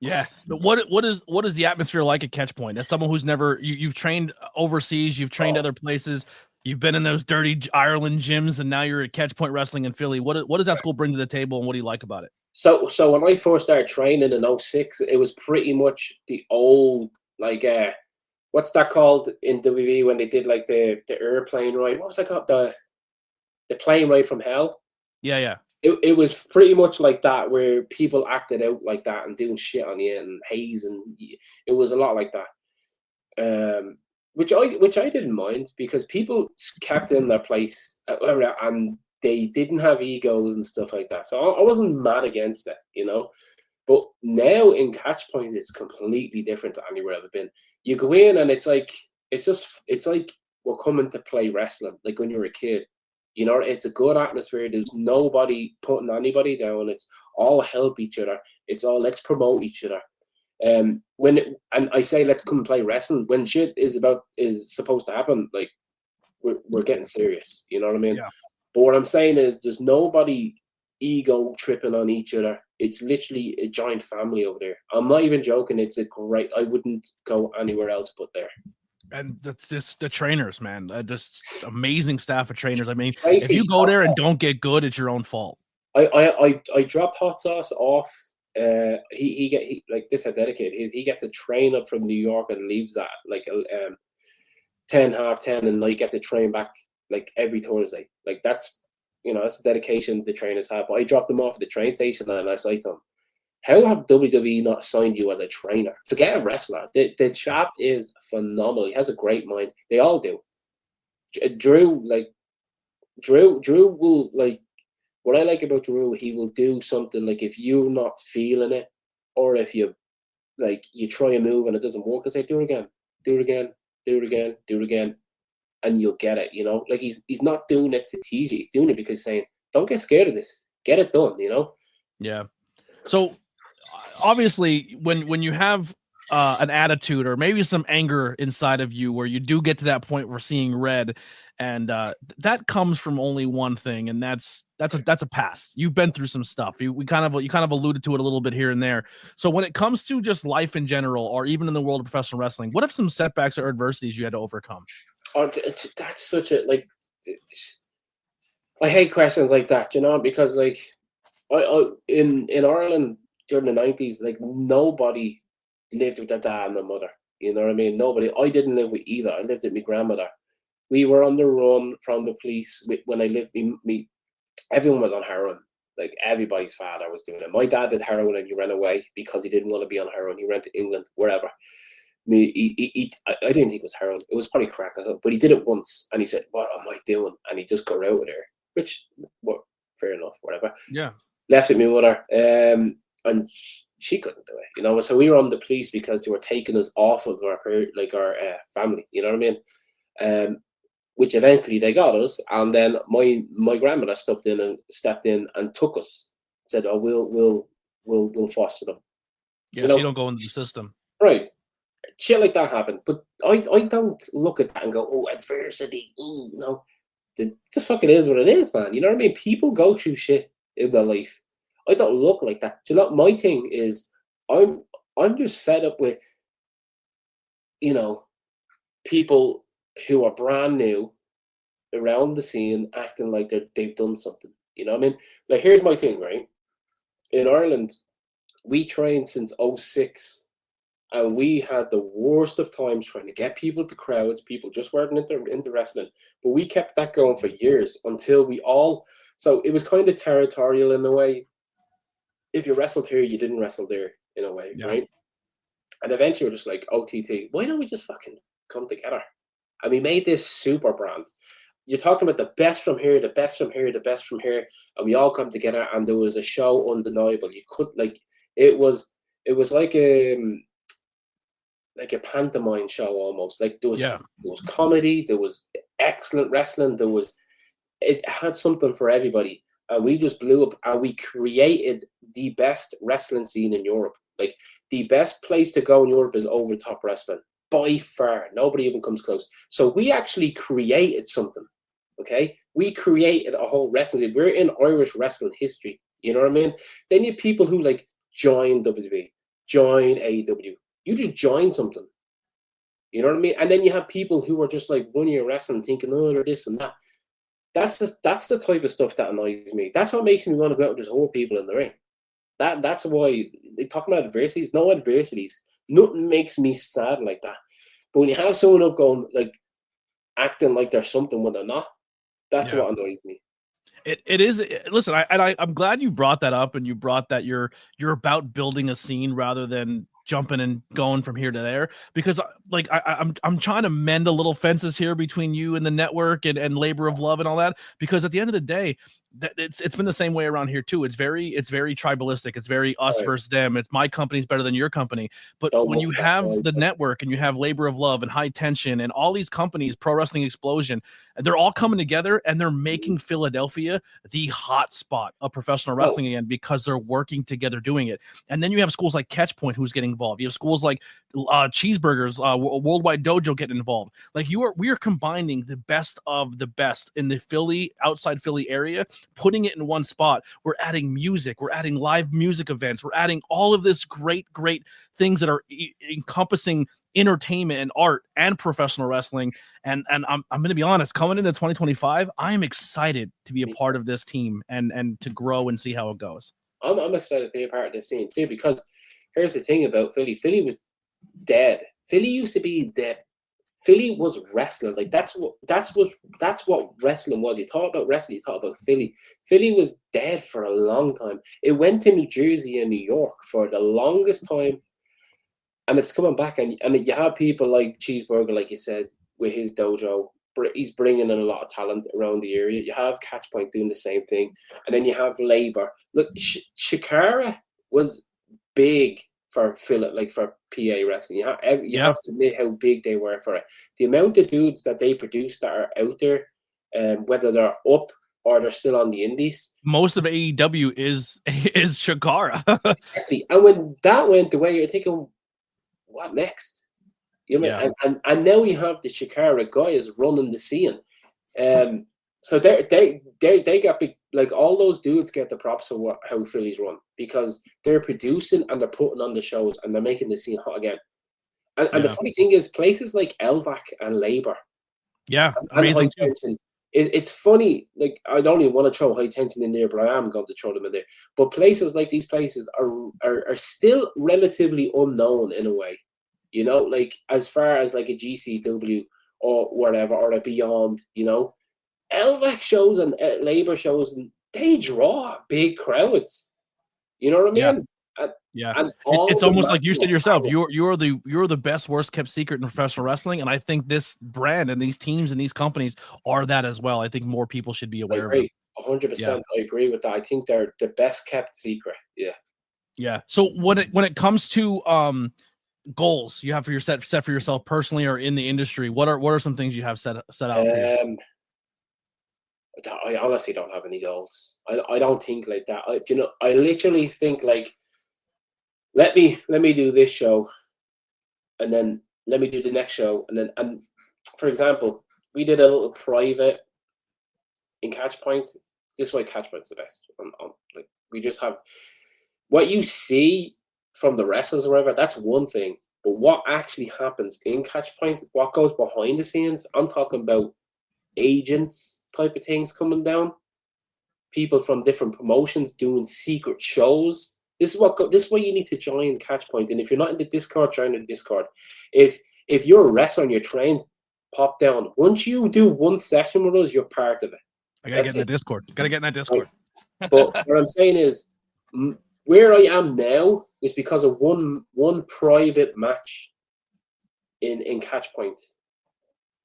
Yeah. But what is the atmosphere like at Catchpoint? As someone who's never, you've trained overseas, you've trained other places, you've been in those dirty Ireland gyms, and now you're at Catchpoint Wrestling in Philly. What does that school bring to the table, and what do you like about it? So when I first started training in 2006, it was pretty much the old, like, what's that called in WWE when they did like the airplane ride? What was that called? The plane ride from hell. Yeah. It was pretty much like that, where people acted out like that and doing shit on you and hazing. It was a lot like that, which I didn't mind, because people kept in their place and they didn't have egos and stuff like that. So I wasn't mad against it, you know. But now in Catchpoint, it's completely different to anywhere I've been. You go in and it's like we're coming to play wrestling, like when you were a kid. You know, it's a good atmosphere. There's nobody putting anybody down. It's all help each other. It's all let's promote each other. And I say let's come and play wrestling when shit is supposed to happen. Like we're getting serious. You know what I mean? Yeah. But what I'm saying is there's nobody ego tripping on each other. It's literally a giant family over there. I'm not even joking. It's a great. I wouldn't go anywhere else but there. And the trainers, man, just amazing staff of trainers. I mean, Tracy, if you go there and don't get good, it's your own fault. I dropped Hot Sauce off. He like this. I dedicated. He gets a train up from New York and leaves at like 10, 10:30, and I get to train back like every Thursday. Like that's that's the dedication the trainers have. But I dropped them off at the train station and I said to him, how have WWE not signed you as a trainer? Forget a wrestler. The chap is phenomenal. He has a great mind. They all do. Drew will like. What I like about Drew, he will do something like if you're not feeling it, or if you try a move and it doesn't work, I say do it again, do it again, do it again, do it again, and you'll get it. Like he's not doing it to tease you. He's doing it because he's saying, don't get scared of this. Get it done. Yeah. So obviously when you have an attitude or maybe some anger inside of you where you do get to that point where seeing red, and that comes from only one thing, and that's a past. You've been through some stuff. You kind of alluded to it a little bit here and there. So when it comes to just life in general, or even in the world of professional wrestling, what if some setbacks or adversities you had to overcome? Oh, that's such a I hate questions like that, because like I in Ireland during the 90s, like nobody lived with their dad and their mother. You know what I mean? Nobody. I didn't live with either. I lived with my grandmother. We were on the run from the police when I lived. Me, everyone was on heroin. Like everybody's father was doing it. My dad did heroin and he ran away because he didn't want to be on heroin. He ran to England, wherever. I didn't think it was heroin. It was probably crack, but he did it once and he said, "What am I doing?" And he just got out of there. Which, well, fair enough, whatever. Yeah. Left it with my mother, and she couldn't do it, So we were on the police because they were taking us off of our family, you know what I mean? Which eventually they got us, and then my grandmother stepped in and took us. Said, "Oh, we'll foster them." Yeah, so you don't go into the system, right? Shit like that happened, but I don't look at that and go, "Oh, adversity." Ooh, no, it just fucking is what it is, man. You know what I mean? People go through shit in their life. I don't look like that. Do you know, my thing is I'm just fed up with people who are brand new around the scene acting like they've done something. You know what I mean? Like here's my thing, right? In Ireland, we trained since 2006, and we had the worst of times trying to get people to crowds. People just weren't into wrestling, but we kept that going for years until we all. So it was kind of territorial in a way. If you wrestled here, you didn't wrestle there in a way, right? And eventually we're just like, OTT, why don't we just fucking come together? And we made this super brand. You're talking about the best from here, the best from here, the best from here, and we all come together, and there was a show undeniable. You could it was like a pantomime show almost. Like there was comedy, there was excellent wrestling, it had something for everybody. And we just blew up, and we created the best wrestling scene in Europe. Like the best place to go in Europe is over the top wrestling by far. Nobody even comes close. So we actually created something. Okay, we created a whole wrestling scene. We're in Irish wrestling history. You know what I mean? Then you have people who join WWE, join AEW. You just join something. You know what I mean? And then you have people who are just like 1 year wrestling, thinking, oh, they're this and that. That's the type of stuff that annoys me. That's what makes me want to go out and just hold people in the ring. That's why they talk about adversities. No adversities. Nothing makes me sad like that. But when you have someone up going like acting like they're something when they're not, that's what annoys me. It is. Listen, I'm glad you brought that up, and you brought that you're about building a scene rather than jumping and going from here to there, because like I'm trying to mend the little fences here between you and the network and Labor of Love and all that, because at the end of the day, it's been the same way around here too. It's very tribalistic. It's very us versus them. It's my company's better than your company. But when you have the network and you have Labor of Love and High Tension and all these companies, Pro Wrestling Explosion, they're all coming together and they're making Philadelphia the hot spot of professional wrestling again, because they're working together doing it. And then you have schools like Catchpoint who's getting involved. You have schools like Cheeseburgers, Worldwide Dojo getting involved. Like we are combining the best of the best in the Philly, outside Philly area, putting it in one spot. We're adding music, we're adding live music events, we're adding all of this great things that are encompassing entertainment and art and professional wrestling. And I'm going to be honest, coming into 2025, I'm excited to be a part of this team and to grow and see how it goes. I'm excited to be a part of this scene too, because here's the thing about Philly. Philly was dead. Philly used to be dead. Philly was wrestling. Like that's what wrestling was. You talk about wrestling, you talk about Philly. Philly was dead for a long time. It went to New Jersey and New York for the longest time, and it's coming back. And you have people like Cheeseburger, like you said, with his dojo. He's bringing in a lot of talent around the area. You have Catchpoint doing the same thing, and then you have Labor. Look, Shikara was big for Philip, like for PA wrestling. You have to admit how big they were for it. The amount of dudes that they produce that are out there, whether they're up or they're still on the indies. Most of AEW is Shikara. Exactly. And when that went away, you're thinking, what next? You know, and now you have the Shikara guys running the scene. So they got big, like all those dudes get the props of how Philly's run, because they're producing and they're putting on the shows and they're making the scene hot again. And the funny thing is, places like LVAC and Labor, amazing too. It's funny. Like I don't even want to throw High Tension in there, but I am going to throw them in there. But places like these places are still relatively unknown in a way. You know, like as far as like a GCW or whatever, or a Beyond, you know, LVAC shows and Labor shows, and they draw big crowds. You know what I mean? And it's almost like you said yourself. You're the best, worst kept secret in professional wrestling, and I think this brand and these teams and these companies are that as well. I think more people should be aware of it. 100%. I agree with that. I think they're the best kept secret. Yeah. So when it comes to goals you have for set for yourself personally or in the industry, what are some things you have set out for yourself? I honestly don't have any goals. I don't think like that. I literally think like, let me do this show, and then let me do the next show, and for example, we did a little private in Catchpoint. This is why Catchpoint's the best. Like we just have what you see from the wrestlers or whatever, that's one thing. But what actually happens in Catchpoint, what goes behind the scenes, I'm talking about agents type of things coming down, people from different promotions doing secret shows. This is what you need to join Catchpoint. And if you're not in the Discord, join the Discord. If you're a wrestler and you're trained, pop down. Once you do one session with us, you're part of it. I gotta get in the Discord. But what I'm saying is, where I am now is because of one private match in Catchpoint.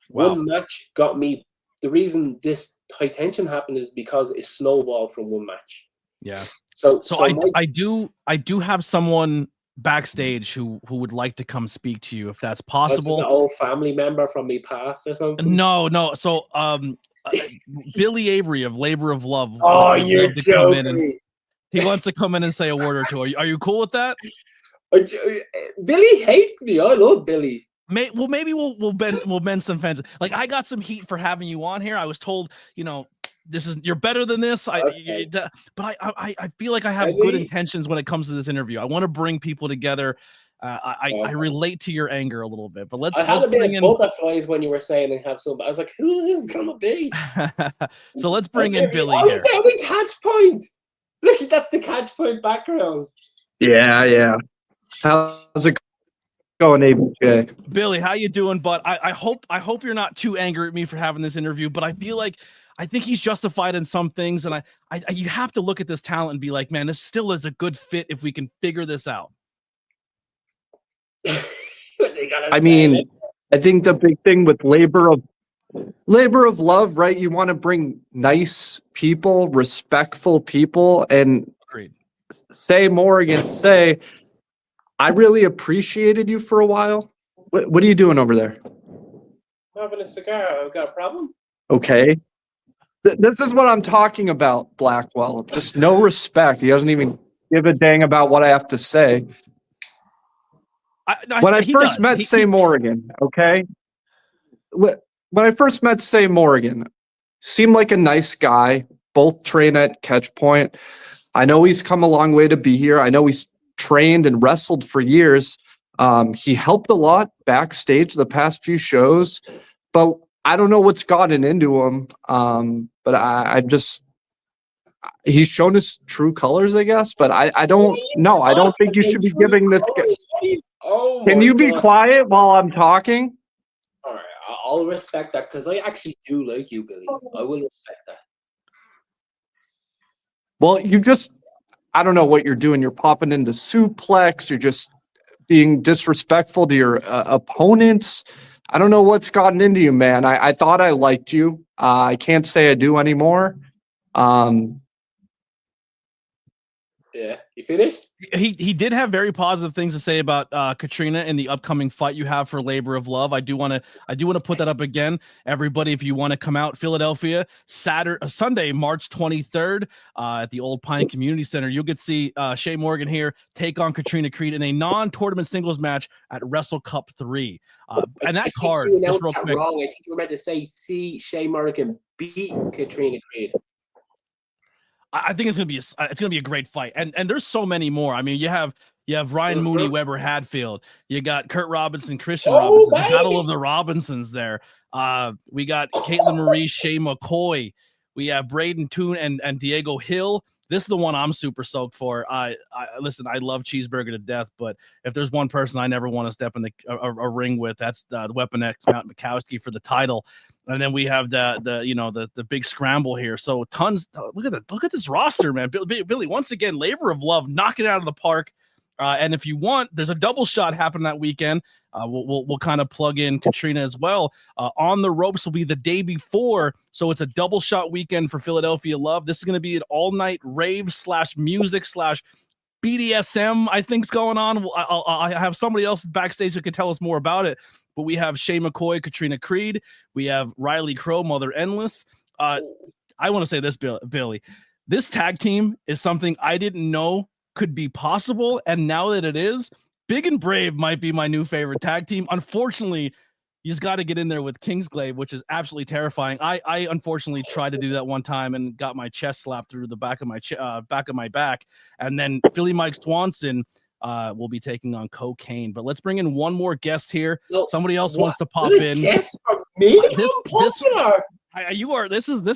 Wow. One match got me. The reason this High Tension happened is because it snowballed from one match. Yeah. So I do have someone backstage who would like to come speak to you if that's possible. An old family member from me past or something. No. So Billy Avery of Labor of Love. Oh, you're joking. He wants to come in and say a word or two. Are you cool with that? Billy hates me. I love Billy. Maybe we'll bend some fences. Like I got some heat for having you on here. I was told, you're better than this. Okay. But I feel like I have good intentions when it comes to this interview. I want to bring people together. I relate to your anger a little bit, but let's bring in butterflies when you were saying and have some. I was like, who is this gonna be? So let's bring in Billy here. We Catchpoint. Look, that's the Catchpoint background. Yeah. How's it going, ABJ? Billy, how you doing? But I hope you're not too angry at me for having this interview. But I think he's justified in some things, and you have to look at this talent and be like, man, this still is a good fit if we can figure this out. I mean, I think the big thing with labor of love, right? You want to bring nice people, respectful people, and Agreed. say Morrigan, say, I really appreciated you for a while. What are you doing over there? I'm having a cigar. I've got a problem. Okay. This is what I'm talking about, Blackwell. Just no respect. He doesn't even give a dang about what I have to say. When I first met Say Morrigan, okay? When I first met Say Morrigan, seemed like a nice guy, both train at Catchpoint. I know he's come a long way to be here. I know he's trained and wrestled for years. He helped a lot backstage the past few shows, but I don't know what's gotten into him. But I just, he's shown his true colors, I guess, but I don't know. I don't think you should be giving this. Can you be quiet while I'm talking? All right, I'll respect that because I actually do like you, Billy. I will respect that. Well, I don't know what you're doing. You're popping into suplex. You're just being disrespectful to your opponents. I don't know what's gotten into you, man. I thought I liked you. I can't say I do anymore. Yeah, you finished? He did have very positive things to say about Katrina and the upcoming fight you have for Labor of Love. I do want to put that up again. Everybody, if you want to come out, Philadelphia, Sunday, March 23rd, at the Old Pine Community Center, you'll get to see Shay Morrigan here take on Katrina Creed in a non-tournament singles match at Wrestle Cup 3. And that card, just real quick. Wrong. I think you were meant to say see Shay Morrigan beat Katrina Creed. I think it's gonna be a great fight, and there's so many more. I mean, you have Ryan Mooney, Weber Hadfield, you got Kurt Robinson, Christian Robinson, the Battle of the Robinsons there. We got Caitlin Marie, Shay McCoy, we have Braden Toon and Diego Hill. This is the one I'm super stoked for. Listen, I love Cheeseburger to death, but if there's one person I never want to step in a ring with, that's the Weapon X Matt Mikowski for the title. And then we have the big scramble here. So tons. Look at this roster, man. Billy, once again, Labor of Love, knock it out of the park. And if you want, there's a double shot happening that weekend. We'll kind of plug in Katrina as well. On the Ropes will be the day before, so it's a double shot weekend for Philadelphia Love. This is going to be an all-night rave / music / BDSM, I think's going on. I have somebody else backstage that could tell us more about it. But we have Shay McCoy, Katrina Creed. We have Riley Crow, Mother Endless. I want to say this, Billy. This tag team is something I didn't know could be possible, and now that it is, Big and Brave might be my new favorite tag team. Unfortunately, you just got to get in there with Kingsglaive, which is absolutely terrifying. I unfortunately tried to do that one time and got my chest slapped through the back of my back, and then Philly Mike Swanson will be taking on Cocaine. But let's bring in one more guest here. Somebody else wants to pop in. Guest from me? This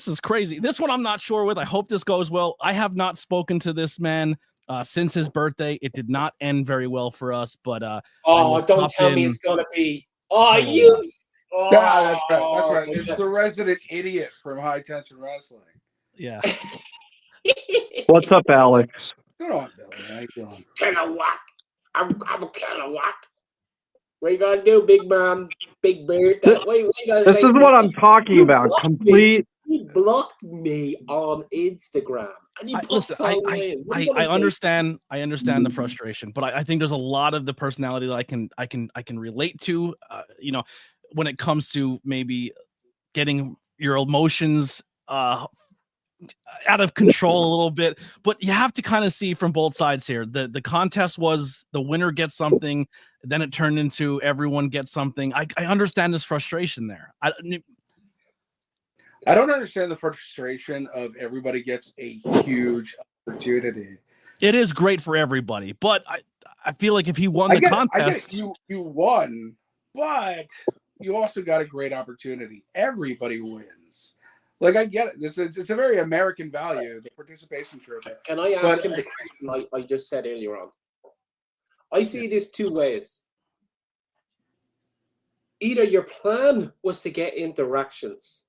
is crazy. This one I'm not sure with. I hope this goes well. I have not spoken to this man since his birthday. It did not end very well for us, but don't tell me it's gonna be Yeah, that's right. It's the resident idiot from High Tension Wrestling. Yeah. What's up, Alex? Good on, Billy. How you doing? Kilowatt. I'm a kilowatt. What you gonna do, big man? Big beard? This is what I'm talking about. He blocked me on Instagram. And I understand the frustration, but I think there's a lot of the personality that I can relate to. When it comes to maybe getting your emotions out of control a little bit, but you have to kind of see from both sides here. The contest was the winner gets something, then it turned into everyone gets something. I understand this frustration there. I don't understand the frustration of everybody gets a huge opportunity. It is great for everybody, but I feel like if he won the contest, you won, but you also got a great opportunity. Everybody wins. Like, I get it. It's a very American value, the participation trophy. Can I ask him the question I just said earlier on? I see this two ways. either your plan was to get interactions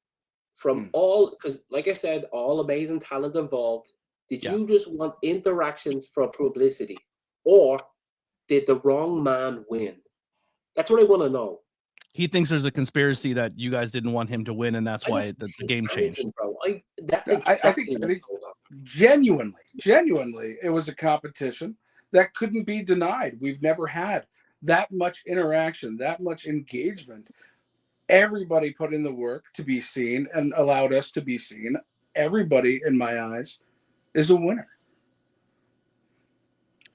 from all, because like I said, all amazing talent involved. Did you just want interactions for publicity, or did the wrong man win? That's what I want to know. He thinks there's a conspiracy that you guys didn't want him to win, and that's why the game changed. Bro. That's exactly I think genuinely, it was a competition that couldn't be denied. We've never had that much interaction, that much engagement. Everybody put in the work to be seen and allowed us to be seen. Everybody, in my eyes, is a winner.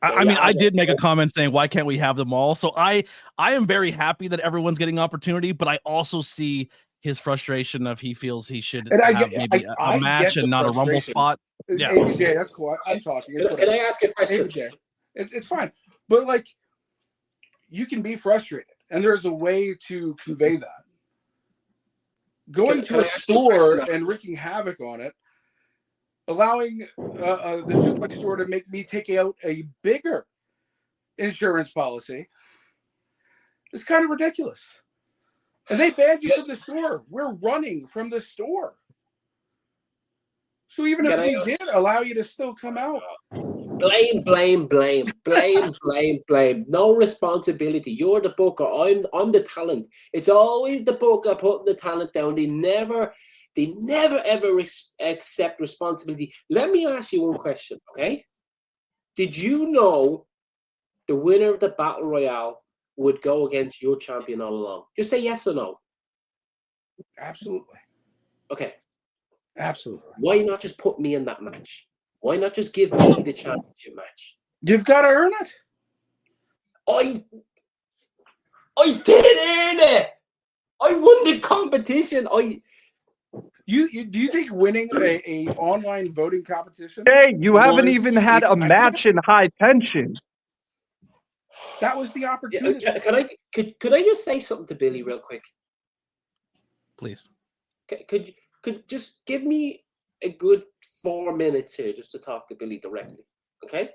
I mean, I did make a comment saying, why can't we have them all? So I am very happy that everyone's getting opportunity, but I also see his frustration of he feels he should have maybe a match and not a Rumble spot. Yeah. ABJ, that's cool. I'm talking. Can I ask a question? ABJ, it's fine. But, like, you can be frustrated, and there's a way to convey that. Going to a store and wreaking havoc on it, allowing the suplex store to make me take out a bigger insurance policy is kind of ridiculous. And they banned you from the store. We're running from the store. So even if we did allow you to still come out. Blame. No responsibility. You're the booker. I'm the talent. It's always the booker putting the talent down. They never ever accept responsibility. Let me ask you one question, okay? Did you know the winner of the Battle Royale would go against your champion all along? Just say yes or no. Absolutely. Okay. Absolutely. Why not just put me in that match? Why not just give me the championship match? You've got to earn it. I did earn it. I won the competition. Do you think winning a online voting competition? Hey, you haven't even had a match in high tension. That was the opportunity. Could I just say something to Billy real quick? Please. Could just give me a good 4 minutes here just to talk to Billy directly, okay?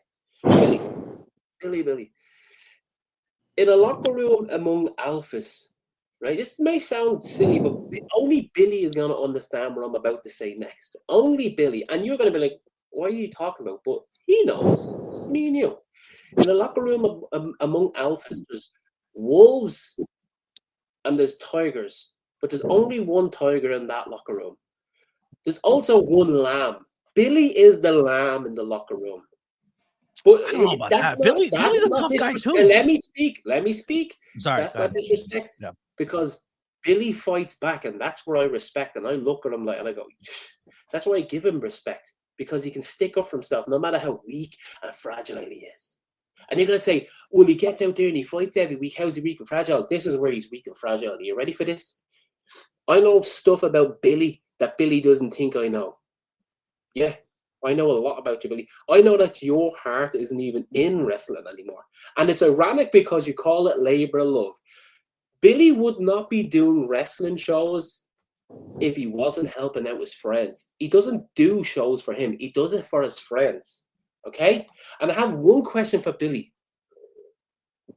Billy. In a locker room among alphas, right? This may sound silly, but only Billy is going to understand what I'm about to say next. Only Billy. And you're going to be like, what are you talking about? But he knows. It's me and you. In a locker room among alphas, there's wolves and there's tigers. But there's only one tiger in that locker room. There's also one lamb. Billy is the lamb in the locker room. But I don't know about that. Billy's a tough guy too. Let me speak. Sorry, that's not disrespect. Yeah. Because Billy fights back, and that's what I respect. And I look at him and I go, that's why I give him respect, because he can stick up for himself no matter how weak and fragile he is. And you're going to say, well, he gets out there and he fights every week. How's he weak and fragile? This is where he's weak and fragile. Are you ready for this? I know stuff about Billy that Billy doesn't think I know. Yeah, I know a lot about you, Billy. I know that your heart isn't even in wrestling anymore. And it's ironic because you call it labor of love. Billy would not be doing wrestling shows if he wasn't helping out his friends. He doesn't do shows for him. He does it for his friends. Okay? And I have one question for Billy.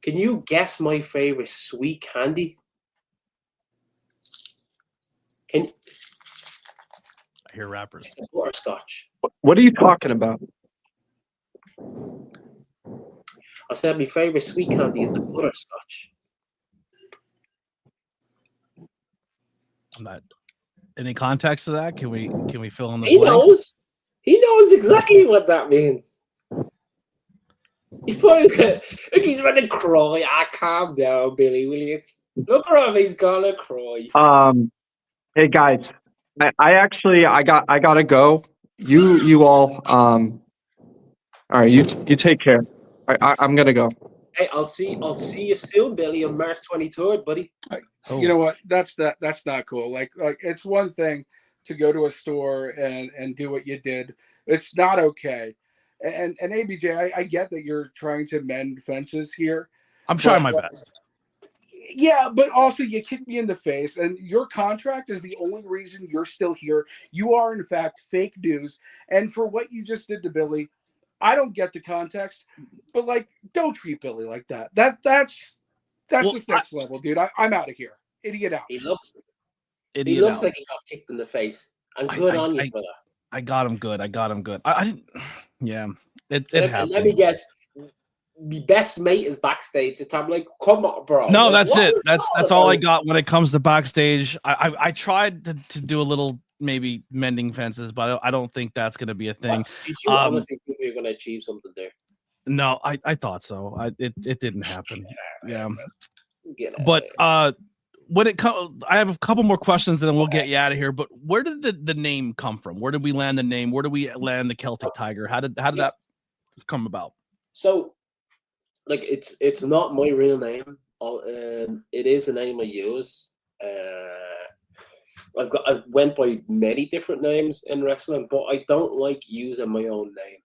Can you guess my favorite sweet candy? I hear rappers. Butterscotch. What are you talking about? I said my favorite sweet candy is a butterscotch. I'm not. Any context to that? Can we fill in the He blank? knows. He knows exactly what that means. He's probably he's about to cry. Calm down, Billy, will you? Look at him, he's gonna cry. Hey guys, I gotta go. You all right, you take care. I'm gonna go. Hey, I'll see you soon, Billy, on March 23rd, buddy. You know what? That's not cool. Like it's one thing to go to a store and do what you did. It's not okay. And ABJ, I get that you're trying to mend fences here. I'm trying my best. Yeah, but also you kicked me in the face, and your contract is the only reason you're still here. You are, in fact, fake news. And for what you just did to Billy, I don't get the context, but like, don't treat Billy like that. That's just next level, dude. I'm out of here. idiot out. He looks Idiot out. like he got kicked in the face. And good on you for that. I got him good. I didn't. Yeah, it happened. Let me guess. The best mate is backstage. So I'm like, come on, bro. No, like, that's it. That's all I got when it comes to backstage. I tried to do a little maybe mending fences, but I don't think that's going to be a thing. Did you honestly think you were going to achieve something there? No, I thought so. It didn't happen. Yeah, but when it comes, I have a couple more questions, and then we'll get you out of here. But where did the name come from? Where did we land the name? Where did we land the Celtic Tiger? How did that come about? So, like, it's not my real name. It is a name I use. I went by many different names in wrestling, but I don't like using my own name.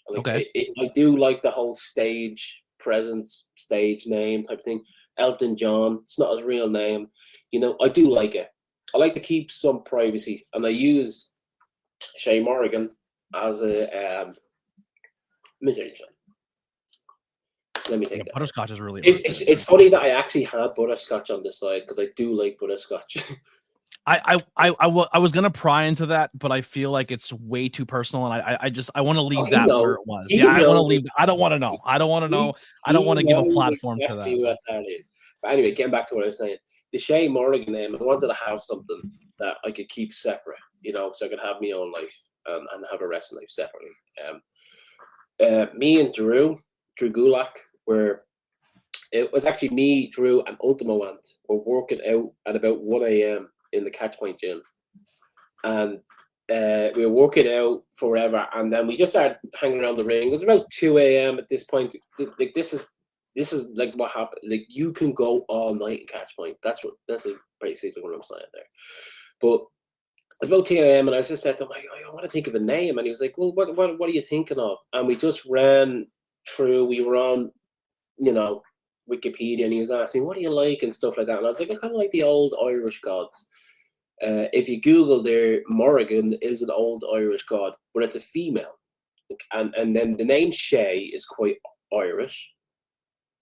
Like, okay. I do like the whole stage presence, stage name type thing. Elton John, it's not his real name. You know, I do like it. I like to keep some privacy, and I use Shay Morrigan as a musician. Let me think. Yeah, butterscotch is really. It's funny that I actually had butterscotch on the side because I do like butterscotch. I was gonna pry into that, but I feel like it's way too personal, and I want to leave that where it was. I want to leave. I don't want to know. I don't want to know. I don't want to give a platform to that. What that is. But anyway, getting back to what I was saying, the Shay Morrigan name, I wanted to have something that I could keep separate, you know, so I could have my own life and have a wrestling life separately. Me and Drew Gulak it was actually me, Drew, and Ultimo Ant were working out at about 1 a.m. in the Catch Point gym, and we were working out forever, and then we just started hanging around the ring. It was about 2 a.m. at this point. Like this is like what happened. Like you can go all night in Catch Point. That's basically what I'm saying there. But it was about 2 a.m. and I just said to him, I want to think of a name, and he was like, well, what are you thinking of? And we just ran through. We were on, you know, Wikipedia, and he was asking, what do you like and stuff like that. And I was like, I kind of like the old Irish gods. If you Google there, Morrigan is an old Irish god, but it's a female. And then the name Shay is quite Irish,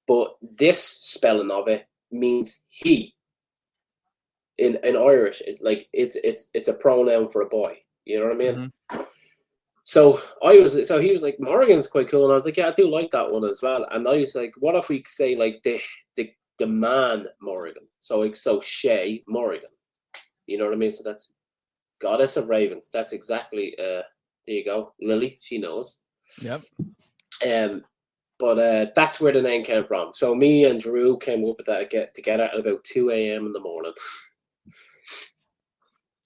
but this spelling of it means he. In Irish, it's like it's a pronoun for a boy. You know what I mean? Mm-hmm. So he was like, Morrigan's quite cool, and I was like, yeah, I do like that one as well. And I was like, what if we say like the man Morrigan? So Shay Morrigan. You know what I mean? So that's Goddess of Ravens. That's exactly there you go. Lily, she knows. Yep. But that's where the name came from. So me and Drew came up with that together at about 2 a.m. in the morning.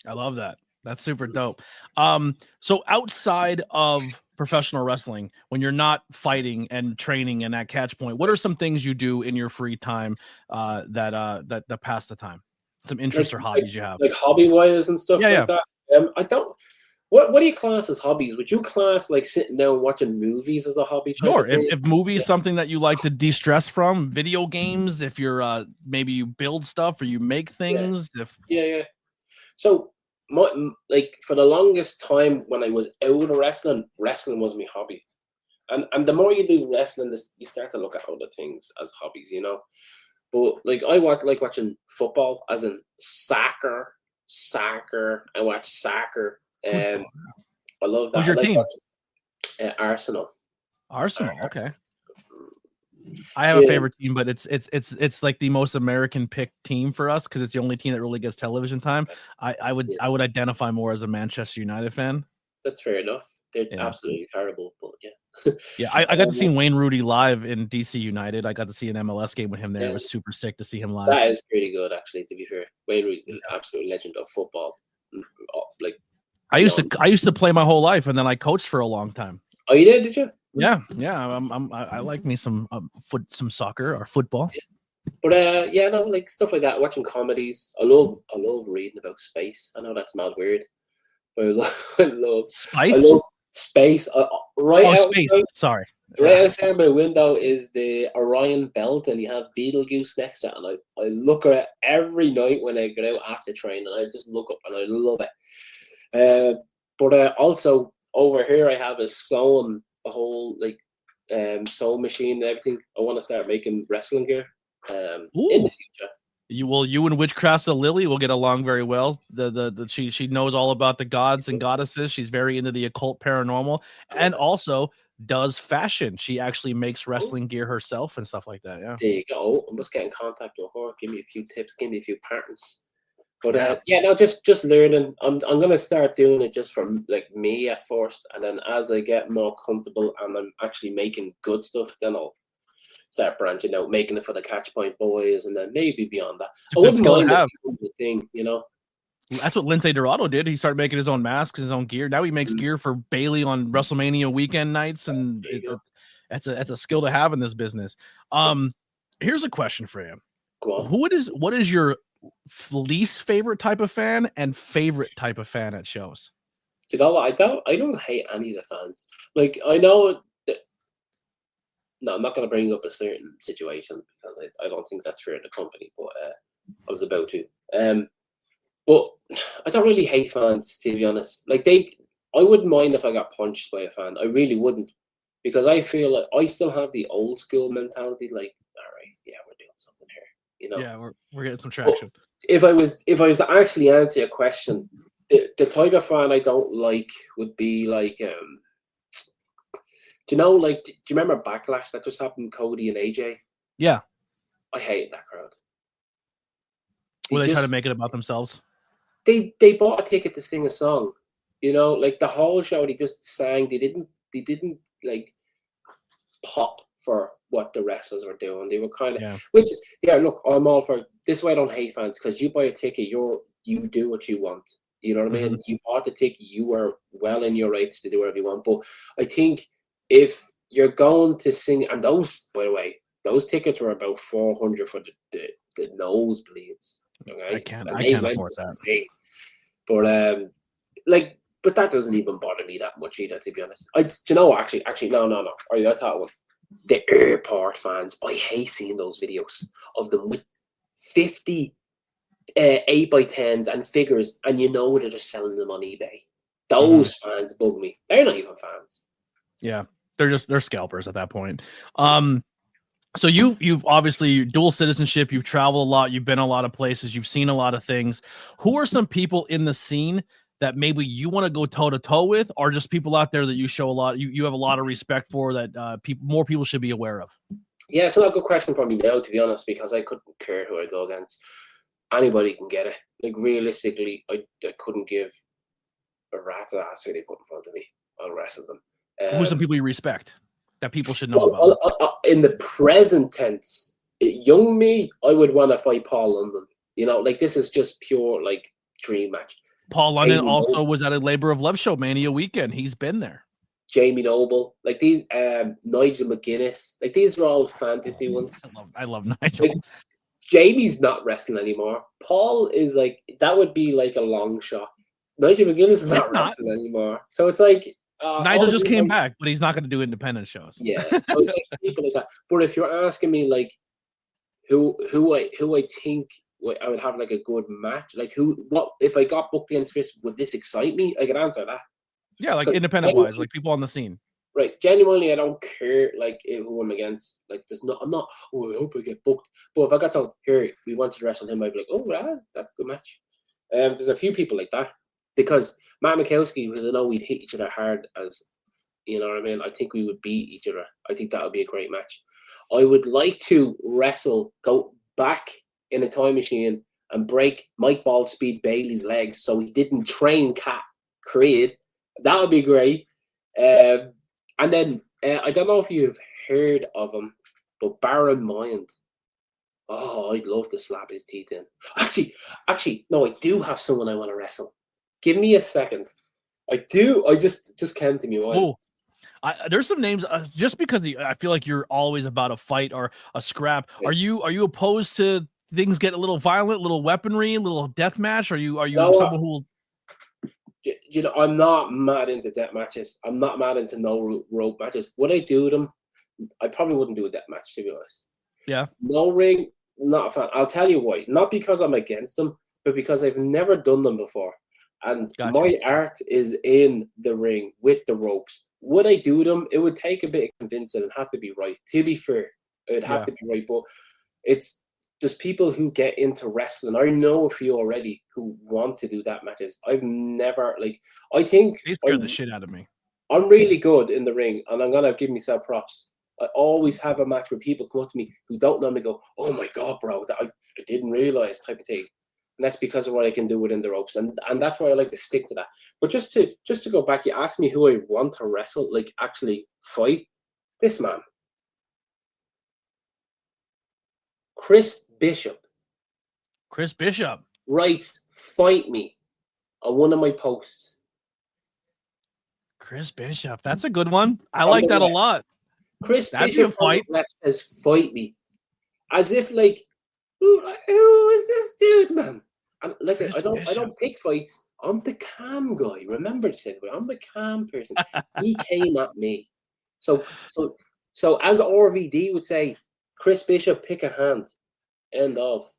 I love that. That's super dope. So outside of professional wrestling, when you're not fighting and training and at Catch Point, what are some things you do in your free time that pass the time? Some interests or hobbies you have, like hobby-wise and stuff like that. I don't. What do you class as hobbies? Would you class like sitting down watching movies as a hobby? Sure. If movies something that you like to de-stress from, video games. If you're maybe you build stuff or you make things. Yeah. So like for the longest time when I was out of wrestling was my hobby, and the more you do wrestling, you start to look at other things as hobbies, you know. But like I like watching football, as in soccer. I watch soccer. I love that. Who's your team? Arsenal. Arsenal. Okay. I have a favorite team, but it's like the most American picked team for us because it's the only team that really gets television time. I would identify more as a Manchester United fan. That's fair enough. They're absolutely terrible, but yeah. Yeah, I got to see Wayne Rooney live in DC United. I got to see an MLS game with him there. It was super sick to see him live. That is pretty good, actually. To be fair, Wayne Rooney's an absolute legend of football. Like I used to play my whole life, and then I coached for a long time. Oh, you did? Did you? Yeah. I like me some soccer or football. Yeah. But like stuff like that. Watching comedies. I love reading about space. I know that's mad weird, but I love space. I love space. Space. Sorry. Right outside my window is the Orion Belt, and you have Betelgeuse next to it. And I look at it every night when I get out after training. And I just look up, and I love it. But also over here, I have a whole sewing machine and everything. I want to start making wrestling gear in the future. You and Witchcraft's Lily will get along very well. She knows all about the gods and goddesses. She's very into the occult, paranormal, and also does fashion. She actually makes wrestling gear herself and stuff like that. Yeah. There you go. I must get in contact with her. Give me a few tips. Give me a few patterns. But no, just learning. I'm gonna start doing it just for like me at first, and then as I get more comfortable and I'm actually making good stuff, then I'll start branching out, making it for the Catch Point boys, and then maybe beyond that. I wouldn't mind it becoming the thing, you know. That's what Lince Dorado did. He started making his own masks, his own gear. Now he makes gear for Bailey on WrestleMania weekend nights, and that's a skill to have in this business. Here's a question for you. What is your least favorite type of fan and favorite type of fan at shows? You know what? I don't hate any of the fans. Like, I know that. No, I'm not going to bring up a certain situation because I don't think that's fair to the company, but I was about to. But I don't really hate fans, to be honest. Like, I wouldn't mind if I got punched by a fan. I really wouldn't, because I feel like I still have the old school mentality. Like, all right, yeah, we're doing something here, you know. Yeah, we're getting some traction. But if I was to actually answer your question, the type of fan I don't like would be like, do you remember Backlash that just happened, Cody and AJ? Yeah. I hate that crowd. Will they try to make it about themselves? They bought a ticket to sing a song. You know, like the whole show they just sang. They didn't like pop for what the wrestlers were doing. They were kind of look, I'm all for this way. I don't hate fans, because you buy a ticket, you do what you want. You know what I mean? You bought the ticket, you are well in your rights to do whatever you want. But I think if you're going to sing, and those, by the way, those tickets were about $400 for the nosebleeds. Okay? I can't afford that. Sing. But but that doesn't even bother me that much either, to be honest. Actually, no. All right, that's that one. The airport fans, I hate seeing those videos of them with 50 8x10s and figures, and you know they're just selling them on eBay. Those fans bug me. They're not even fans. Yeah, they're scalpers at that point. So you've obviously dual citizenship. You've traveled a lot. You've been a lot of places. You've seen a lot of things. Who are some people in the scene that maybe you want to go toe to toe with, or just people out there that you show a lot, you have a lot of respect for, that more people should be aware of? Yeah, it's not a good question for me now, to be honest, because I couldn't care who I go against. Anybody can get it. Like, realistically, I couldn't give a rat's ass who they put in front of me. I'll wrestle them. Who are some people you respect that people should know about? In the present tense, young me, I would want to fight Paul London. You know, like, this is just pure, like, dream match. Paul London also was at a Labor of Love show Mania weekend. He's been there. Jamie Noble, like these, Nigel McGuinness, like these are all fantasy ones. I love Nigel. Like, Jamie's not wrestling anymore. Paul is like, that would be like a long shot. Nigel McGuinness is not wrestling anymore. So it's like, Nigel just came back, but he's not going to do independent shows. Yeah, people like that. But if you're asking me, like, who I think I would have like a good match, like what if I got booked against Chris, would this excite me? I could answer that. Yeah, like independent wise, like people on the scene. Right, genuinely, I don't care like who I'm against. Like, I'm not. Oh, I hope I get booked. But if I got told, here, we want to wrestle him, I'd be like, oh, yeah, that's a good match. There's a few people like that, because Matt Mikowski, because I know we'd hit each other hard, as you know what I mean. I think we would beat each other. I think that would be a great match. I would like to go back in a time machine and break Mike Ballspeed Bailey's legs so he didn't train Cat Creed. That would be great. And then, I don't know if you've heard of him, but Baron Mind. Oh, I'd love to slap his teeth in. Actually, no, I do have someone I want to wrestle. Give me a second. I do. I just came to me. Oh, there's some names. Just because I feel like you're always about a fight or a scrap. Yeah. Are you opposed to things getting a little violent, little weaponry, a little death match? Are you someone who will? You know, I'm not mad into death matches. I'm not mad into no rope matches. Would I do them? I probably wouldn't do a death match, to be honest. Yeah. No ring, not a fan. I'll tell you why. Not because I'm against them, but because I've never done them before. And my art is in the ring with the ropes. Would I do them? It would take a bit of convincing and have to be right. To be fair, it would have to be right. But it's there's people who get into wrestling. I know a few already who want to do that matches. I've never I think They scared the shit out of me. I'm really good in the ring, and I'm gonna give myself props. I always have a match where people come up to me who don't know me, go, "Oh my god, bro, that I didn't realize," type of thing. And that's because of what I can do within the ropes, and that's why I like to stick to that. But just to go back, you asked me who I want to wrestle, like actually fight. This man, Chris Bishop. Chris Bishop writes, "Fight me," on one of my posts. Chris Bishop, that's a good one. I like that a lot. Chris That'd Bishop be a fight. says, "Fight me," as if like, who is this dude, man? And like, Chris I don't Bishop. pick fights. I'm the calm guy. Remember, Sidway, I'm the calm person. He came at me. So as RVD would say, Chris Bishop, pick a hand. End of.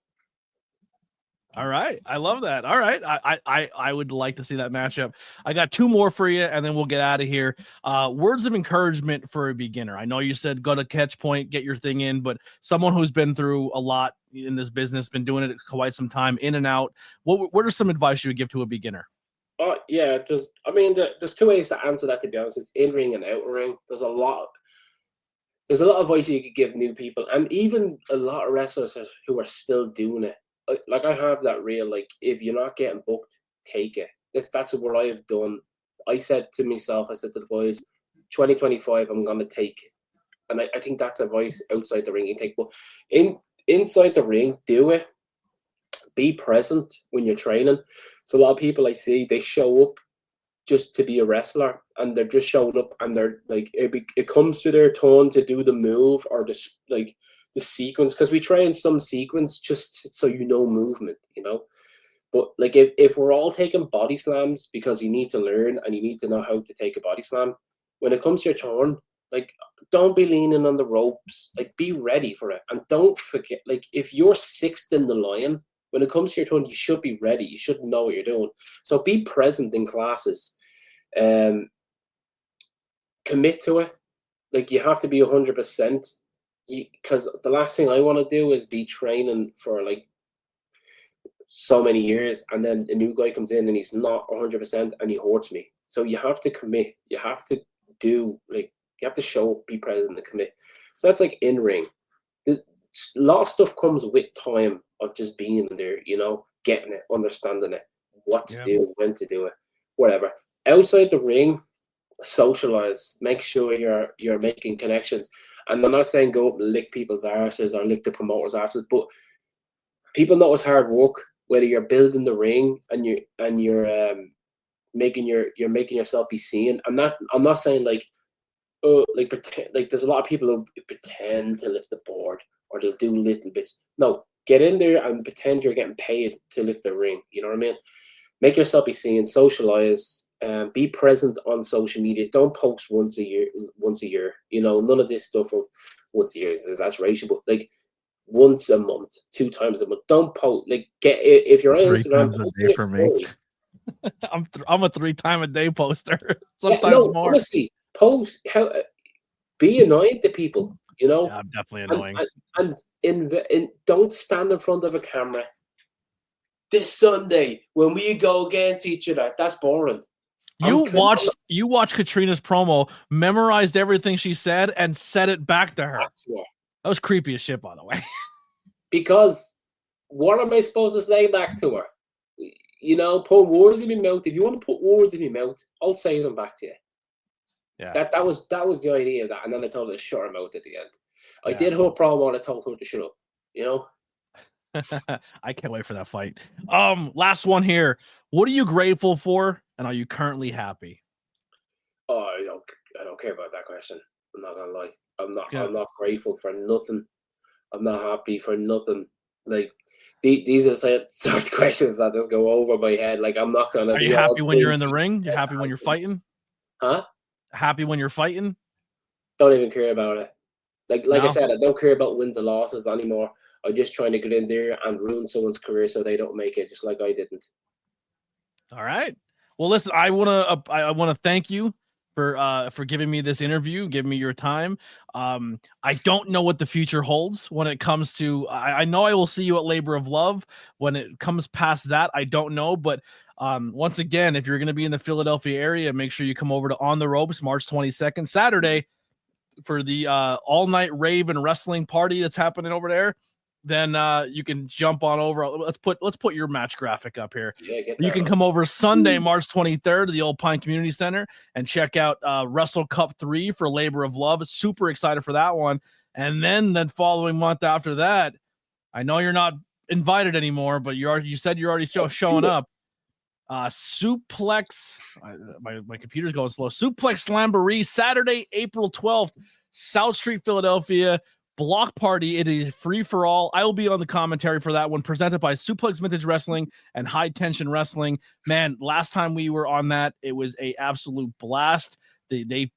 All right. I love that. All right. I would like to see that matchup. I got two more for you, and then we'll get out of here. Words of encouragement for a beginner. I know you said go to catch point, get your thing in, but someone who's been through a lot in this business, been doing it quite some time, in and out. What are some advice you would give to a beginner? Oh yeah, there's two ways to answer that, to be honest. It's in ring and out ring. There's a lot of advice you could give new people, and even a lot of wrestlers who are still doing it. Like I have that real, like, if you're not getting booked, take it. That's what I have done. I said to myself, I said to the boys, 2025, I'm gonna take it. And I think that's advice outside the ring you take, but inside the ring, do it. Be present when you're training. So a lot of people I see, they show up just to be a wrestler, and they're just showing up, and they're like, it comes to their turn to do the move or the sequence, because we train some sequence just so movement, But like if we're all taking body slams because you need to learn and you need to know how to take a body slam, when it comes to your turn, like, don't be leaning on the ropes. Like, be ready for it, and don't forget. Like, if you're sixth in the line, when it comes to your turn, you should be ready. You should know what you're doing. So be present in classes. Commit to it. Like, you have to be 100%. Because the last thing I want to do is be training for like so many years, and then a new guy comes in and he's not 100% and he hurts me. So you have to commit. You have to you have to show up, be present, and commit. So that's like in ring. A lot of stuff comes with time of just being there, getting it, understanding it, what to do, when to do it, whatever. Outside the ring, socialize. Make sure you're making connections. And I'm not saying go up and lick people's arses or lick the promoters' asses, but people know it's hard work. Whether you're building the ring and you're making yourself be seen. I'm not saying like, oh, like pretend, like there's a lot of people who pretend to lift the board or they'll do little bits. No, get in there and pretend you're getting paid to lift the ring. You know what I mean? Make yourself be seen, socialize, be present on social media. Don't post once a year. None of this stuff of once a year is exaggeration, but like once a month, 2 times a month. Don't post, like, if you're on 3 Instagram, times a day for me. I'm a 3-time-a-day poster. Sometimes more. Honestly, post be annoying to people. Yeah, I'm definitely annoying. And don't stand in front of a camera. This Sunday, when we go against each other, that's boring. You watched Katrina's promo, memorized everything she said, and said it back to her. That was creepy as shit, by the way. Because what am I supposed to say back to her? Put words in my mouth. If you want to put words in my mouth, I'll say them back to you. Yeah. That was the idea of that. And then I told her to shut her mouth at the end. I did her promo and I told her to shut up. I can't wait for that fight. Last one here. What are you grateful for, and are you currently happy? Oh, I don't care about that question. I'm not gonna lie. I'm not grateful for nothing. I'm not happy for nothing. Like, these are sort of questions that just go over my head. Like, I'm not gonna. Are you happy when you're in the ring? You happy when you're fighting? Huh? Happy when you're fighting? Don't even care about it. Like I said, I don't care about wins and losses anymore. I'm just trying to get in there and ruin someone's career so they don't make it, just like I didn't. All right. Well, listen, I wanna thank you for giving me this interview, giving me your time. I don't know what the future holds when it comes to. I know I will see you at Labor of Love. When it comes past that, I don't know. But once again, if you're going to be in the Philadelphia area, make sure you come over to On the Ropes, March 22nd, Saturday, for the all-night rave and wrestling party that's happening over there. Then you can jump on over. Let's put your match graphic up here. Yeah, you can come over Sunday, March 23rd to the Old Pine Community Center and check out Wrestle Cup 3 for Labor of Love. Super excited for that one. And then following month after that, I know you're not invited anymore, but you said you're already showing up. Suplex, my computer's going slow. Suplex Slamboree, Saturday, April 12th, South Street, Philadelphia. Block party. It is free for all. I will be on the commentary for that one, presented by Suplex Vintage Wrestling and High Tension Wrestling. Man, last time we were on that, it was a absolute blast. They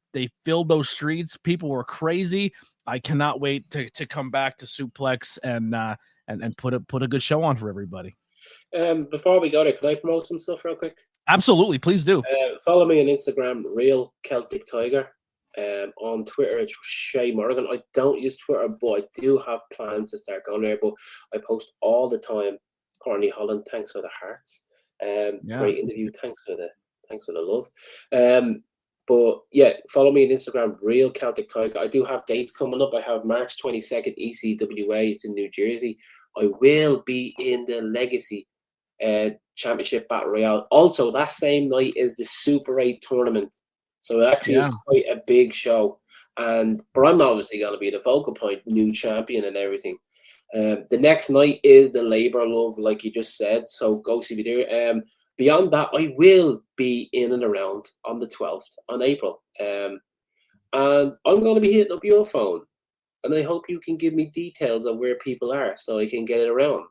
filled those streets. People were crazy. I cannot wait to come back to Suplex and put a good show on for everybody. Before we go there, can I promote some stuff real quick? Absolutely, please do. Follow me on Instagram, Real Celtic Tiger. On Twitter, it's Shay Morrigan. I don't use Twitter, but I do have plans to start going there. But I post all the time. Courtney Holland, thanks for the hearts. Great interview. Thanks for the love. But yeah, follow me on Instagram, Real Celtic Tiger. I do have dates coming up. I have March 22nd, ECWA. It's in New Jersey. I will be in the Legacy Championship Battle Royale. Also, that same night is the Super 8 tournament. So it actually is quite a big show. But I'm obviously going to be the focal point, new champion and everything. The next night is the Labor Love, like you just said. So go see me there. Beyond that, I will be in and around on the 12th on April. And I'm going to be hitting up your phone. And I hope you can give me details of where people are so I can get it around.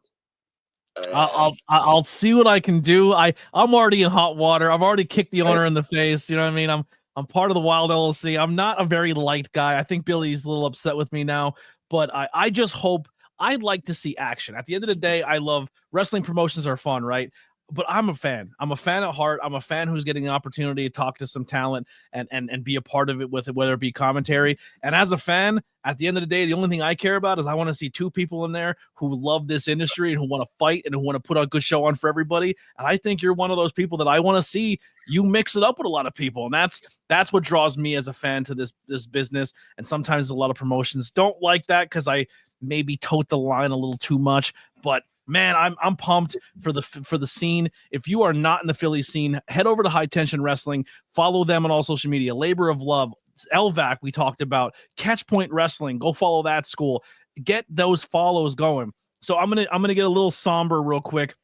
I'll see what I can do. I'm already in hot water. I've already kicked the owner in the face. You know what I mean? I'm part of the Wild LLC. I'm not a very light guy. I think Billy's a little upset with me now, but I just hope. I'd like to see action. At the end of the day, I love wrestling. Promotions are fun, right? But I'm a fan. I'm a fan at heart. I'm a fan who's getting the opportunity to talk to some talent and be a part of it with it, whether it be commentary. And as a fan, at the end of the day, the only thing I care about is I want to see two people in there who love this industry and who want to fight and who want to put on a good show on for everybody. And I think you're one of those people that I want to see you mix it up with a lot of people. And that's what draws me as a fan to this business. And sometimes a lot of promotions don't like that because I maybe tote the line a little too much, but man, I'm pumped for the scene. If you are not in the Philly scene, head over to High Tension Wrestling. Follow them on all social media. Labor of Love, LVAC we talked about, Catchpoint Wrestling. Go follow that school. Get those follows going. So I'm gonna get a little somber real quick.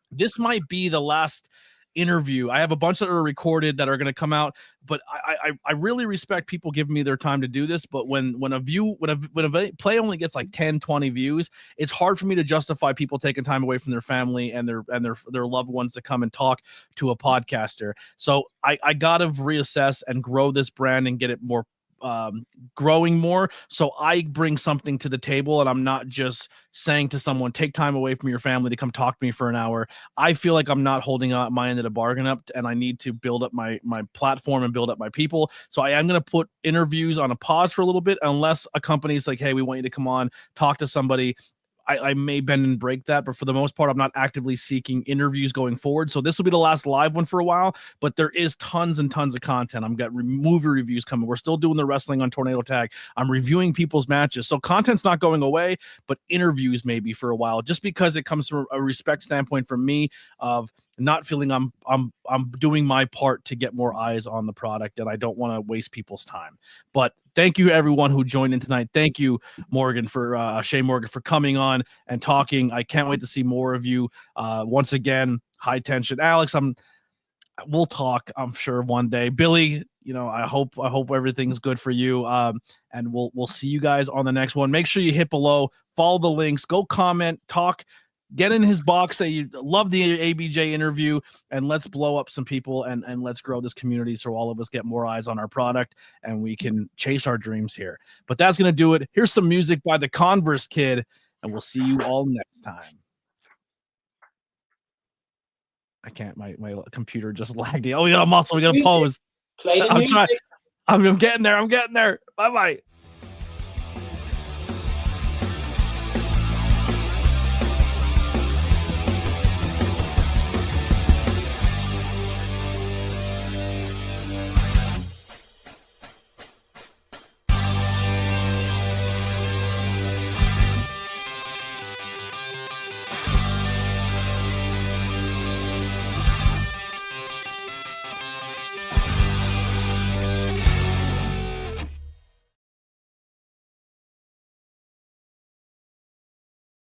This might be the last interview. I have a bunch that are recorded that are going to come out, but I really respect people giving me their time to do this. But when a play only gets like 10, 20 views, it's hard for me to justify people taking time away from their family and their loved ones to come and talk to a podcaster. So I got to reassess and grow this brand and get it more growing more, so I bring something to the table, and I'm not just saying to someone, take time away from your family to come talk to me for an hour. I feel like I'm not holding up my end of the bargain up, and I need to build up my platform and build up my people. So I am going to put interviews on a pause for a little bit, unless a company's like, hey, we want you to come on, talk to somebody. I may bend and break that, but for the most part, I'm not actively seeking interviews going forward. So this will be the last live one for a while, but there is tons and tons of content. I've got movie reviews coming. We're still doing the wrestling on Tornado Tag. I'm reviewing people's matches. So content's not going away, but interviews maybe for a while, just because it comes from a respect standpoint from me of not feeling I'm doing my part to get more eyes on the product, and I don't want to waste people's time. But thank you everyone who joined in tonight. Thank you, Morgan, for Shay Morgan, for coming on and talking. I can't wait to see more of you. Once again, High Tension. Alex, we'll talk, I'm sure, one day. Billy, I hope everything's good for you. And we'll see you guys on the next one. Make sure you hit below, follow the links, go comment, talk. Get in his box, say you love the ABJ interview, and let's blow up some people and let's grow this community so all of us get more eyes on our product and we can chase our dreams here. But that's going to do it. Here's some music by the Converse Kid, and we'll see you all next time. I can't, my computer just lagged. Oh, we got a muscle, we got a pose. Play the music. I'm getting there. Bye bye.